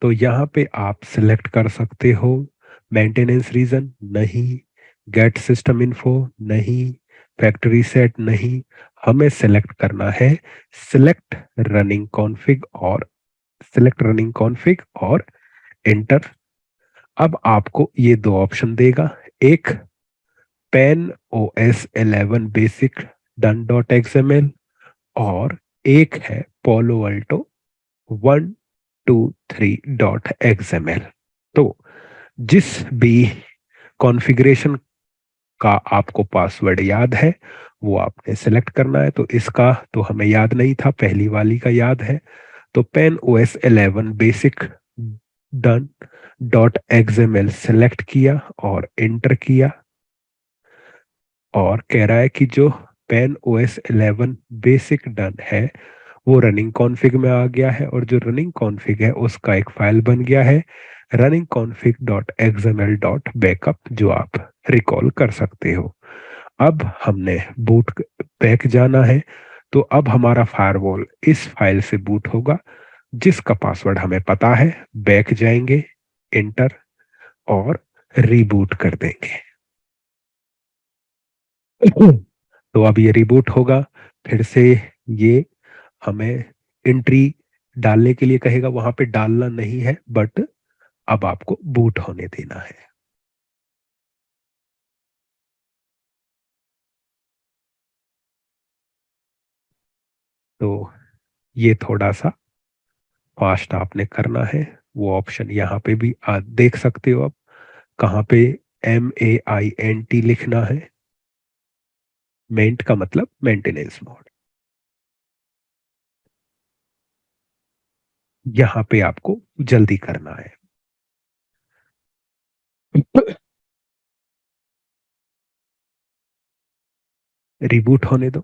तो यहाँ पे आप सिलेक्ट कर सकते हो मेंटेनेंस रीजन, नहीं। गेट सिस्टम इन्फो, नहीं। फैक्ट्री सेट, नहीं। हमें सेलेक्ट करना है सिलेक्ट रनिंग कॉन्फ़िग, और सिलेक्ट रनिंग कॉन्फ़िग और एंटर। अब आपको ये दो ऑप्शन देगा, एक pen OS 11 basic done dot XML, और एक है पोलो अल्टो 123.xml। तो जिस भी कॉन्फ़िगरेशन का आपको पासवर्ड याद है, वो आपने सेलेक्ट करना है। तो इसका तो हमें याद नहीं था, पहली वाली का याद है। तो pen OS 11 basic done dot XML select किया और एंटर किया। और कह रहा है कि जो पेन OS 11 बेसिक डन है, वो रनिंग कॉन्फ़िग में आ गया है, और जो रनिंग कॉन्फ़िग है उसका एक फाइल बन गया है running config dot XML dot backup, जो आप रिकॉल कर सकते हो। अब हमने बूट बैक जाना है, तो अब हमारा फायरवॉल इस फाइल से बूट होगा, जिसका पासवर्ड हमें पता है। बैक जाएंगे, एंटर, और रीबूट कर देंगे। तो अब ये रिबूट होगा। फिर से ये हमें एंट्री डालने के लिए कहेगा, वहां पे डालना नहीं है, बट अब आपको बूट होने देना है। तो ये थोड़ा सा फास्ट आपने करना है। वो ऑप्शन यहाँ पे भी देख सकते हो आप, कहाँ पे MAINT लिखना है। मेंट का मतलब मेंटेनेंस मोड। यहाँ पे आपको जल्दी करना है। रिबूट होने दो।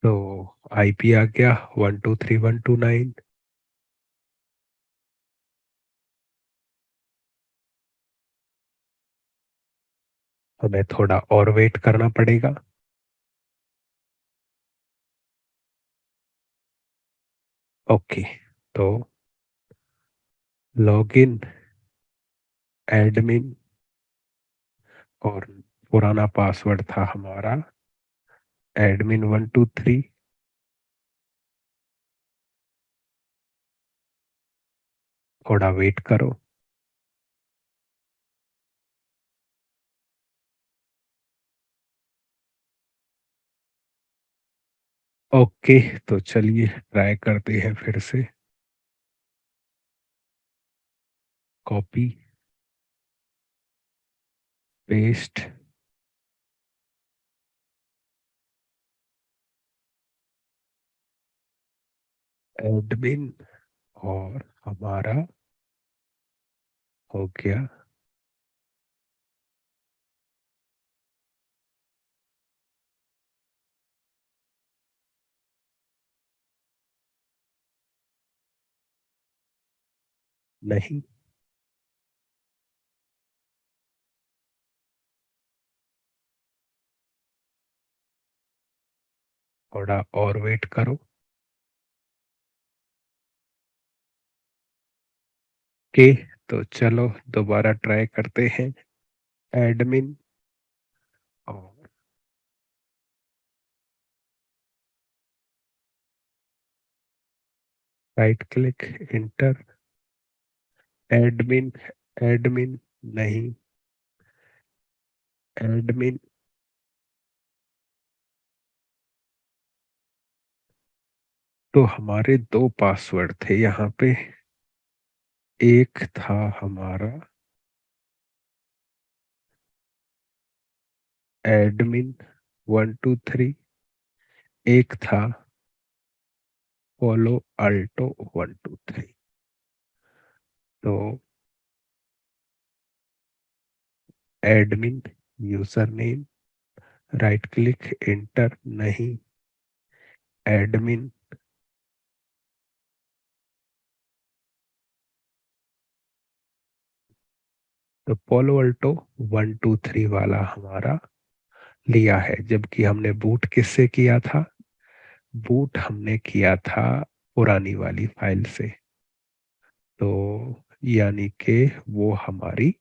तो आईपी आ गया 123.129। हमें थोड़ा और वेट करना पड़ेगा। ओके, तो लॉगिन एडमिन और पुराना पासवर्ड था हमारा admin123। थोड़ा वेट करो। ओके, तो चलिए ट्राई करते हैं फिर से। कॉपी पेस्ट एडमिन और हमारा हो गया। नहीं, थोड़ा और वेट करो। ओके, तो चलो दोबारा ट्राई करते हैं। एडमिन और right click inter. Admin admin नहीं, एडमिन। तो हमारे दो पासवर्ड थे यहाँ पे। एक था हमारा admin123। एक था फॉलो अल्टो 123। तो admin user name, right click inter नहीं, एडमिन। तो पोलो अल्टो 123 वाला हमारा लिया है, जबकि हमने बूट किससे किया था? बूट हमने किया था पुरानी वाली फाइल से। तो यानी कि वो हमारी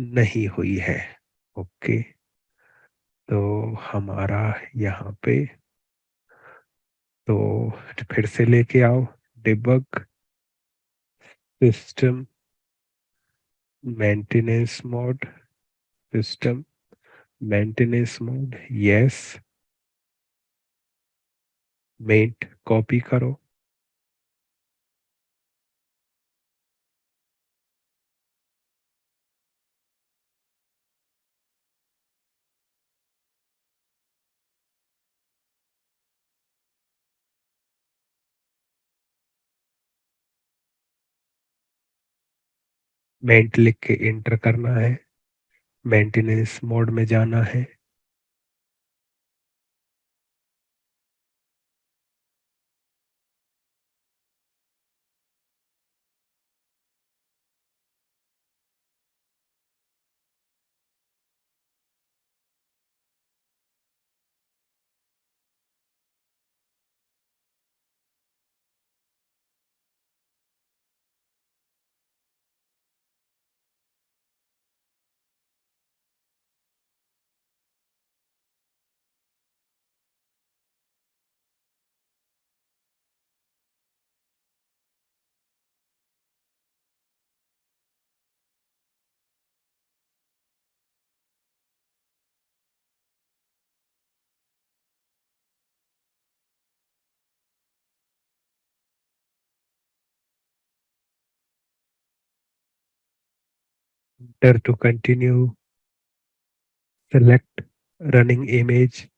नहीं हुई है। ओके, तो हमारा यहाँ पे, तो फिर से लेके आओ। Debug system maintenance mode, system maintenance mode, yes. मेंट कॉपी करो। मेंट लिख के इंटर करना है। मेंटेनेंस मोड में जाना है। Enter to continue, select running image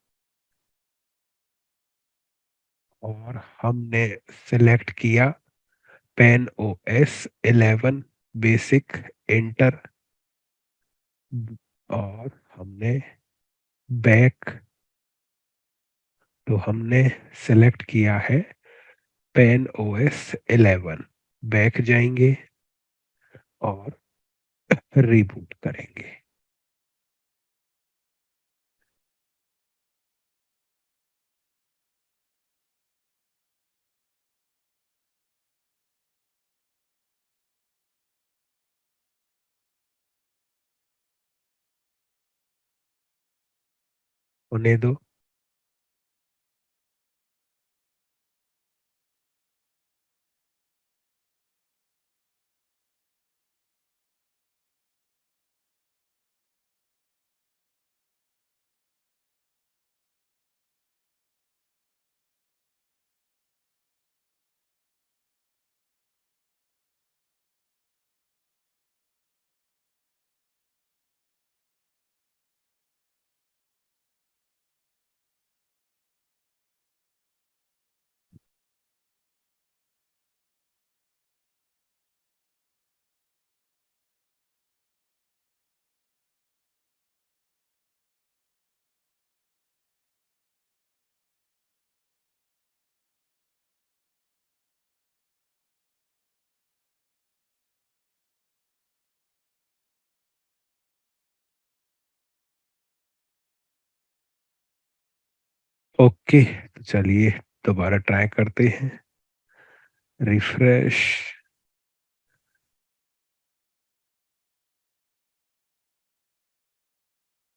और हमने सेलेक्ट किया पेन ओएस 11 बेसिक एंटर और हमने बैक तो हमने सेलेक्ट किया है पेन ओएस 11 बैक जाएंगे और रिबूट करेंगे। होने दो। ओके, तो चलिए दोबारा ट्राई करते हैं। रिफ्रेश,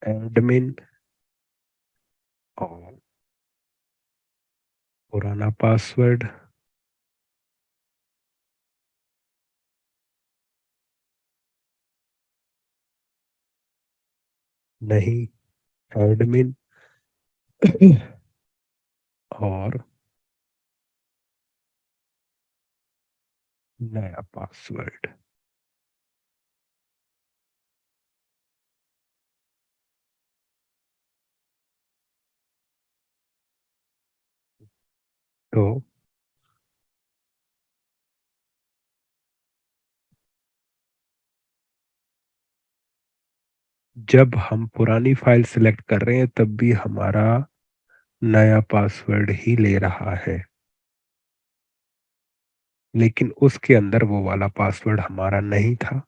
एडमिन और पुराना पासवर्ड नहीं, एडमिन और नया पासवर्ड। तो जब हम पुरानी फाइल सिलेक्ट कर रहे हैं तब भी हमारा नया पासवर्ड ही ले रहा है, लेकिन उसके अंदर वो वाला पासवर्ड हमारा नहीं था।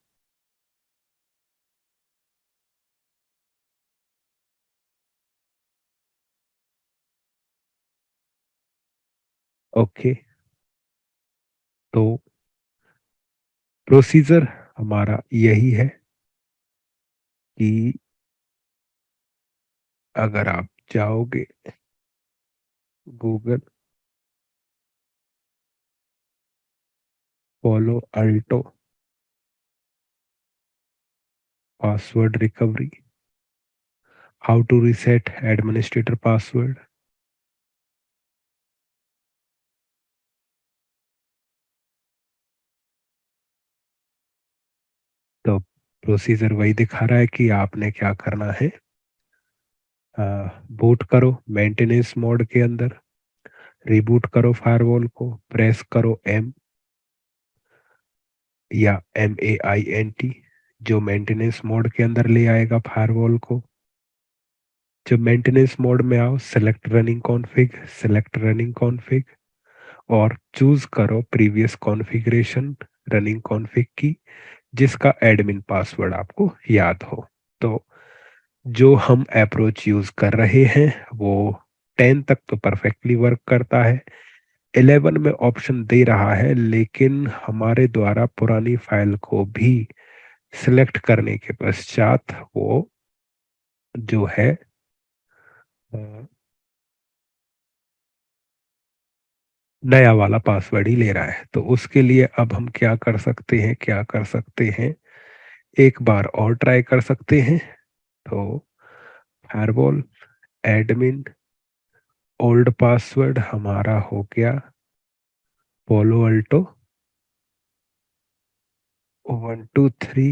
ओके, तो प्रोसीजर हमारा यही है कि अगर आप जाओगे Google Palo Alto password recovery, how to reset administrator password, तो प्रोसीजर वही दिखा रहा है कि आपने क्या करना है। बूट करो मेंटेनेंस मोड के अंदर, रिबूट करो फायरवॉल को, प्रेस करो एम या MAINT जो मेंटेनेंस मोड के अंदर ले आएगा फायरवॉल को। जब मेंटेनेंस मोड में आओ, सेलेक्ट रनिंग कॉन्फ़िग और चूज करो प्रीवियस कॉन्फ़िगरेशन रनिंग कॉन्फ़िग की जिसका एडमिन पासवर्ड आपको याद हो। तो जो हम अप्रोच यूज कर रहे हैं वो 10 तक तो परफेक्टली वर्क करता है। 11 में ऑप्शन दे रहा है लेकिन हमारे द्वारा पुरानी फाइल को भी सिलेक्ट करने के पश्चात वो जो है अ, नया वाला पासवर्ड ही ले रहा है। तो उसके लिए अब हम क्या कर सकते हैं, एक बार और ट्राई कर सकते हैं। तो फायरवॉल एडमिन ओल्ड पासवर्ड हमारा हो गया पोलो अल्टो 123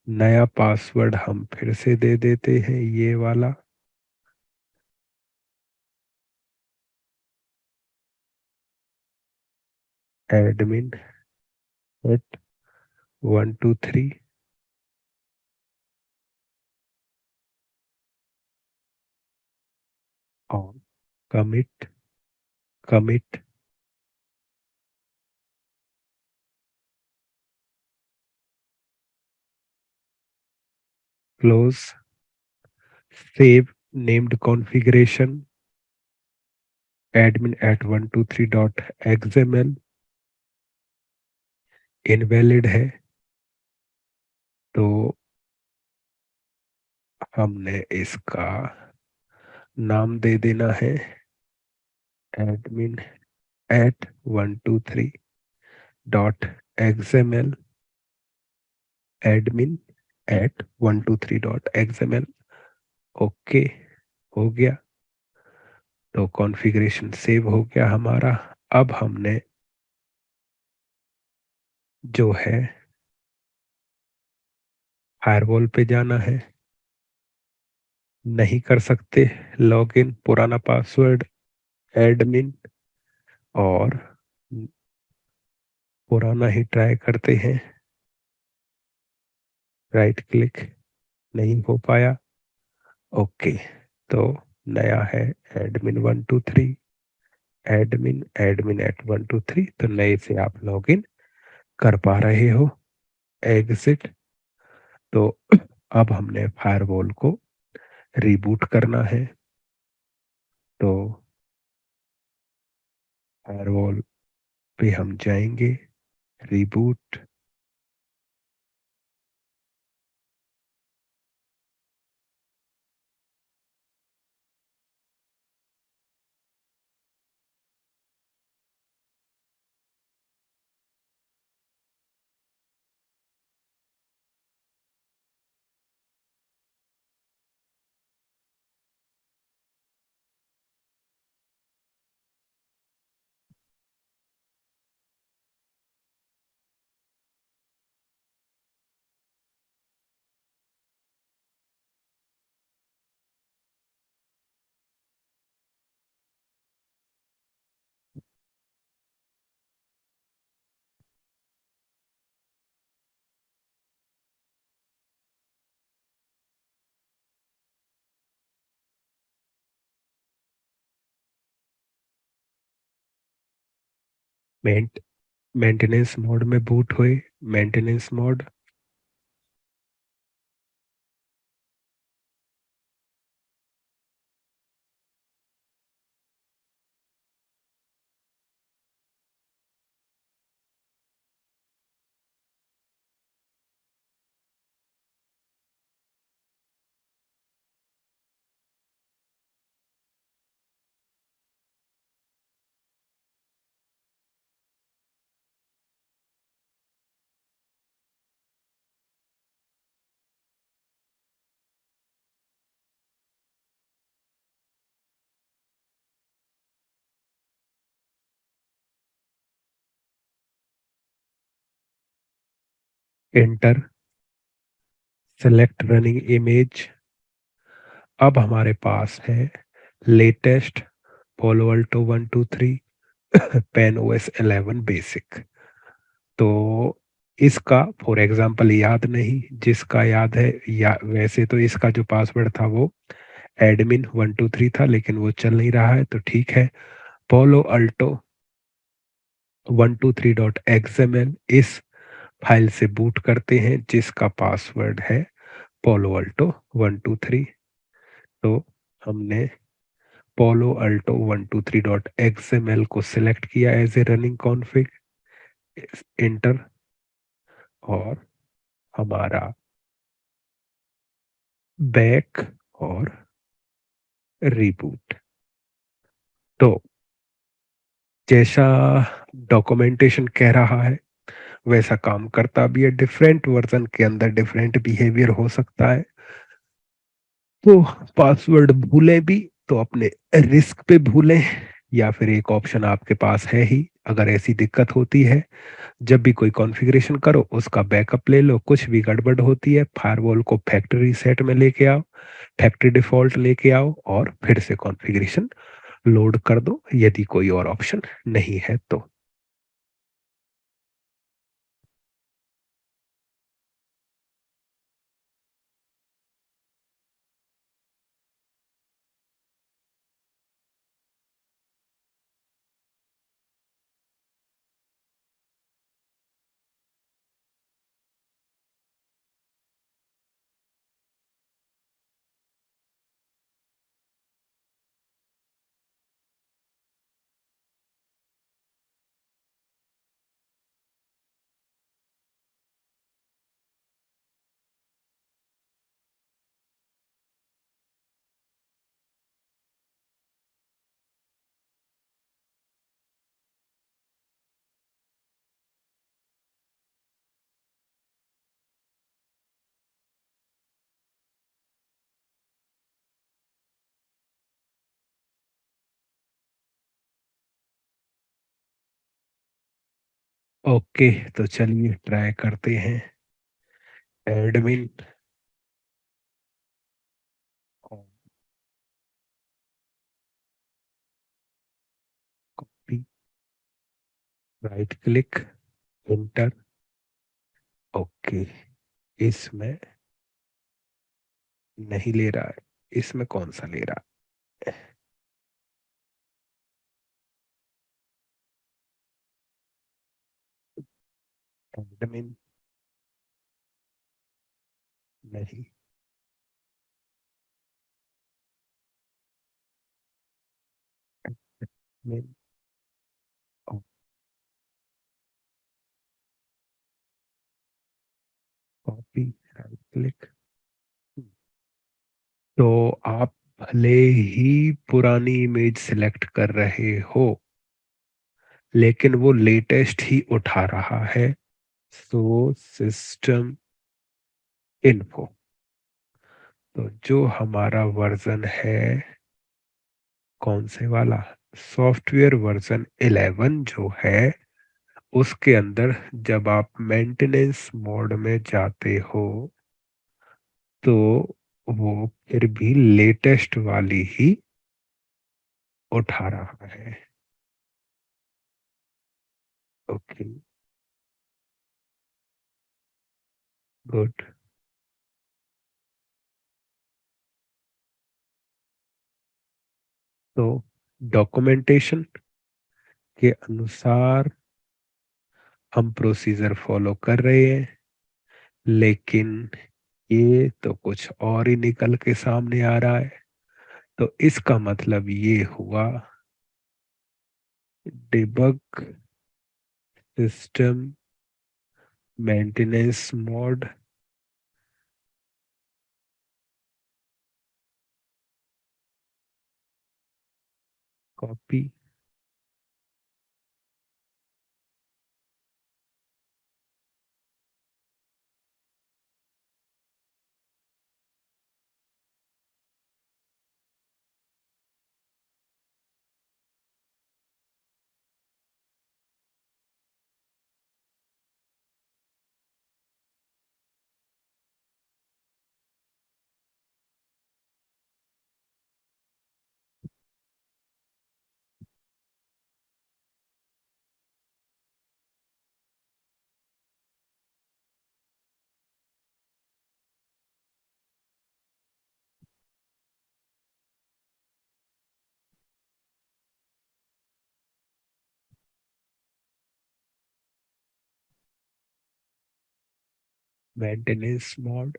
नया पासवर्ड हम फिर से दे देते हैं, ये वाला। एडमिन एट 123 और commit commit close save named configuration admin at 123.xml invalid है, तो हमने इसका नाम दे देना है admin at 123.xml admin at 123.xml। Okay, हो गया। तो कॉन्फ़िगरेशन सेव हो गया हमारा। अब हमने जो है फायरवॉल पे जाना है। नहीं कर सकते लॉगिन, पुराना पासवर्ड एडमिन, और पुराना ही ट्राई करते हैं। राइट क्लिक, नहीं हो पाया। ओके, तो नया है admin123 एडमिन एडमिन एट 123, तो नए से आप लॉगिन कर पा रहे हो। एग्जिट। तो अब हमने फायरवॉल को रिबूट करना है, तो फायरवॉल पे हम जाएंगे, रिबूट। मेंटेनेंस मोड में बूट हुए। Maintenance mode, enter, select running image. अब हमारे पास है लेटेस्ट पोलो अल्टो 123 पेन ओएस 11 बेसिक। तो इसका फॉर एग्जांपल याद नहीं, जिसका याद है, या वैसे तो इसका जो पासवर्ड था वो एडमिन 123 था, लेकिन वो चल नहीं रहा है, तो ठीक है। पोलो अल्टो 123.xml इस फाइल से बूट करते हैं, जिसका पासवर्ड है पोलो अल्टो 123। तो हमने पोलो अल्टो 123.xml को सिलेक्ट किया as a running config, enter, और हमारा बैक और रिबूट। तो जैसा डॉक्यूमेंटेशन कह रहा है वैसा काम करता भी है। डिफरेंट वर्जन के अंदर डिफरेंट बिहेवियर हो सकता है, तो पासवर्ड भूलें भी तो अपने रिस्क पे भूलें, या फिर एक ऑप्शन आपके पास है ही अगर ऐसी दिक्कत होती है, जब भी कोई कॉन्फ़िगरेशन करो उसका बैकअप ले लो, कुछ भी गड़बड़ होती है फायरवॉल को फैक्ट्री रीसेट में लेके आओ, फैक्ट्री डिफ़ॉल्ट लेके आओ और फिर से कॉन्फ़िगरेशन लोड कर दो यदि कोई और ऑप्शन नहीं है तो। ओके, तो चलिए ट्राई करते हैं। Admin copy, right click, enter. Okay, इसमें नहीं ले रहा है, इसमें कौन सा ले रहा है? एडमिन नहीं, एडमिन कॉपी, राइट क्लिक। तो आप भले ही पुरानी इमेज सिलेक्ट कर रहे हो, लेकिन वो लेटेस्ट ही उठा रहा है। सो सिस्टम इन्फो, तो जो हमारा वर्जन है, कौन से वाला, सॉफ्टवेयर वर्जन 11 जो है, उसके अंदर जब आप मेंटेनेंस मोड में जाते हो तो वो फिर भी लेटेस्ट वाली ही उठा रहा है। Okay, good. तो डॉक्यूमेंटेशन के अनुसार हम प्रोसीजर फॉलो कर रहे हैं, लेकिन ये तो कुछ और ही निकल के सामने आ रहा है। तो इसका मतलब ये हुआ, debug system maintenance mode, copy, maintenance mode,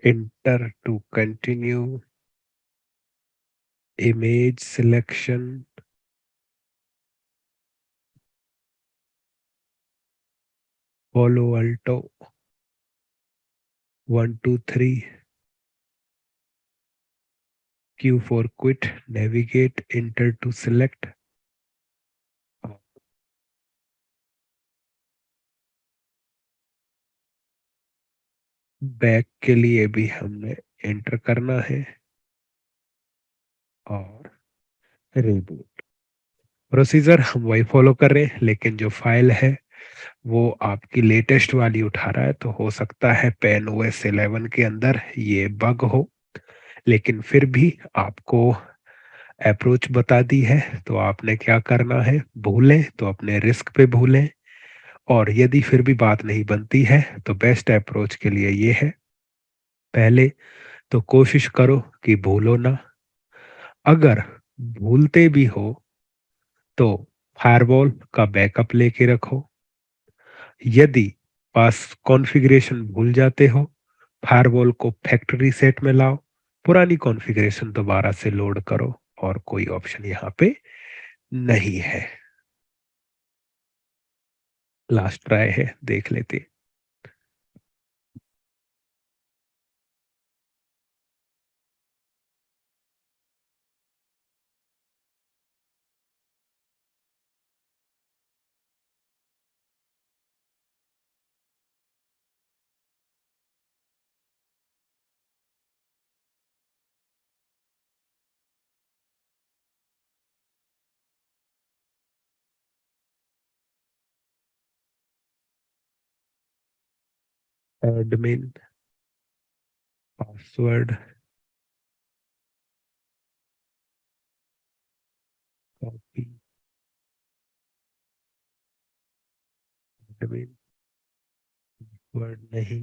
enter to continue, image selection, Palo Alto 123, Q for quit, navigate, enter to select। Back के लिए भी हमने एंटर करना है और रिबूट। प्रोसीजर हम वही फॉलो कर रहे हैं, लेकिन जो फाइल है वो आपकी लेटेस्ट वाली उठा रहा है, तो हो सकता है पेन ओएस 11 के अंदर ये बग हो, लेकिन फिर भी आपको अप्रोच बता दी है तो आपने क्या करना है, भूलें तो अपने रिस्क पे भूलें, और यदि फिर भी बात नहीं बनती है तो बेस्ट अप्रोच के लिए ये है, पहले तो कोशिश करो कि भूलो ना। अगर भूलते भी हो तो फायरवॉल का बैकअप लेके रखो। यदि पास कॉन्फ़िगरेशन भूल जाते हो, फायरवॉल को फैक्ट्री सेट में लाओ, पुरानी कॉन्फ़िगरेशन दोबारा से लोड करो, और कोई ऑप्शन यहाँ पे नहीं है। लास्ट ट्राई है, देख लेते। Admin password copy, admin word नहीं,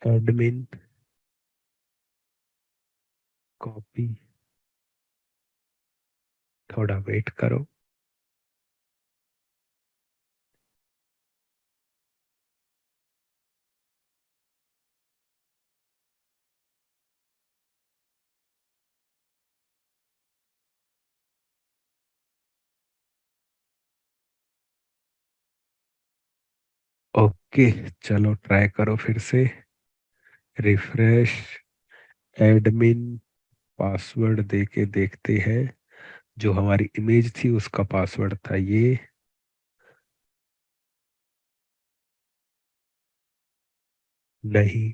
एडमिन कॉपी, थोड़ा वेट करो। ओके, चलो ट्राई करो फिर से, रिफ्रेश, एडमिन पासवर्ड दे के देखते हैं। जो हमारी इमेज थी उसका पासवर्ड था ये, नहीं,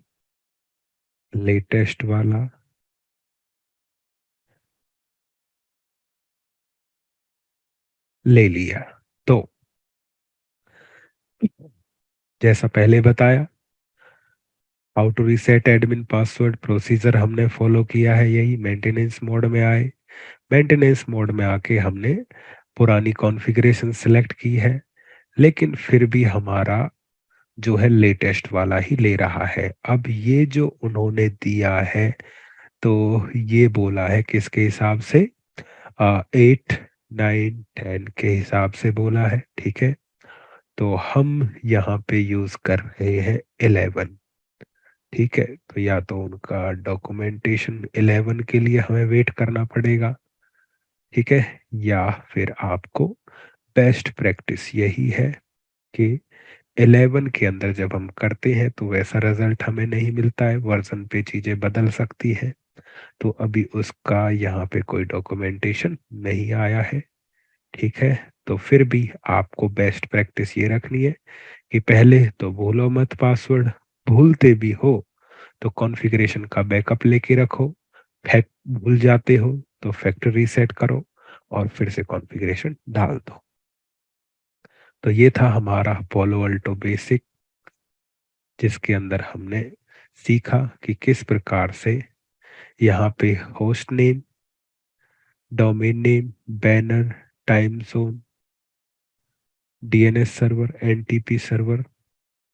लेटेस्ट वाला, ले लिया। तो जैसा पहले बताया, how to reset admin password procedure हमने फॉलो किया है, यही मेंटेनेंस मोड में आए। मेंटेनेंस मोड में आके हमने पुरानी कॉन्फ़िगरेशन सेलेक्ट की है, लेकिन फिर भी हमारा जो है लेटेस्ट वाला ही ले रहा है। अब ये जो उन्होंने दिया है, तो ये बोला है किसके हिसाब से, 8 9 10 के हिसाब से बोला है, ठीक है। तो हम यहाँ पे यूज कर रहे हैं 11, ठीक है। तो या तो उनका डॉक्यूमेंटेशन 11 के लिए हमें वेट करना पड़ेगा, ठीक है, या फिर आपको बेस्ट प्रैक्टिस यही है कि 11 के अंदर जब हम करते हैं तो वैसा रिजल्ट हमें नहीं मिलता है, वर्जन पे चीजें बदल सकती है। तो अभी उसका यहाँ पे कोई डॉक्यूमेंटेशन नहीं आया है, ठीक है। तो फिर भी आपको बेस्ट प्रैक्टिस ये रखनी है कि पहले तो भूलो मत पासवर्ड, भूलते भी हो तो कॉन्फ़िगरेशन का बैकअप लेके रखो, फैक्ट भूल जाते हो तो फैक्ट्री रीसेट करो और फिर से कॉन्फ़िगरेशन डाल दो। तो ये था हमारा पोलो अल्टो बेसिक, जिसके अंदर हमने सीखा कि किस प्रकार से यहाँ पे host name, domain name, banner, time zone, DNS server, NTP server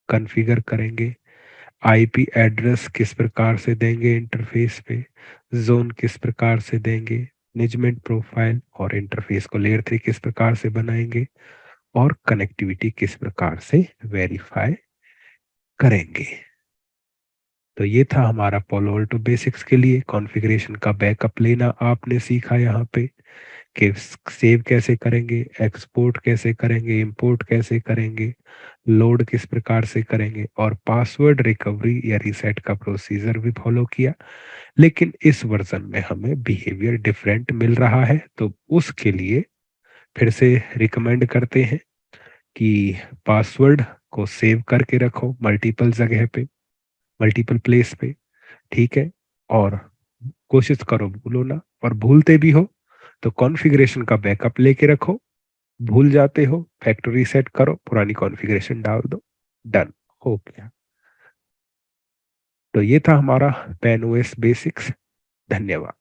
configure करेंगे, आईपी एड्रेस किस प्रकार से देंगे इंटरफेस पे, जोन किस प्रकार से देंगे, मैनेजमेंट प्रोफाइल और इंटरफेस को लेयर 3 किस प्रकार से बनाएंगे, और कनेक्टिविटी किस प्रकार से वेरीफाई करेंगे। तो ये था हमारा Palo Alto बेसिक्स के लिए। कॉन्फ़िगरेशन का बैकअप लेना आपने सीखा यहाँ पे कि सेव कैसे करेंगे, एक्सपोर्ट कैसे करेंगे, इंपोर्ट कैसे करेंगे, लोड किस प्रकार से करेंगे, और पासवर्ड रिकवरी या रीसेट का प्रोसीजर भी फॉलो किया। लेकिन इस वर्जन में हमें बिहेवियर डिफरेंट मिल रहा है, तो उसके लिए फिर से रिकमेंड करते हैं कि पासवर्ड को सेव करके रखो मल्टीपल जगह पे, मल्टीपल प्लेस पे, ठीक है। और कोशिश करो भूलो ना, और भूलते भी हो तो कॉन्फ़िगरेशन का बैकअप लेके रखो। भूल जाते हो, फैक्ट्री सेट करो, पुरानी कॉन्फ़िगरेशन डाल दो, डन हो गया। तो ये था हमारा पेन ओएस बेसिक्स। धन्यवाद।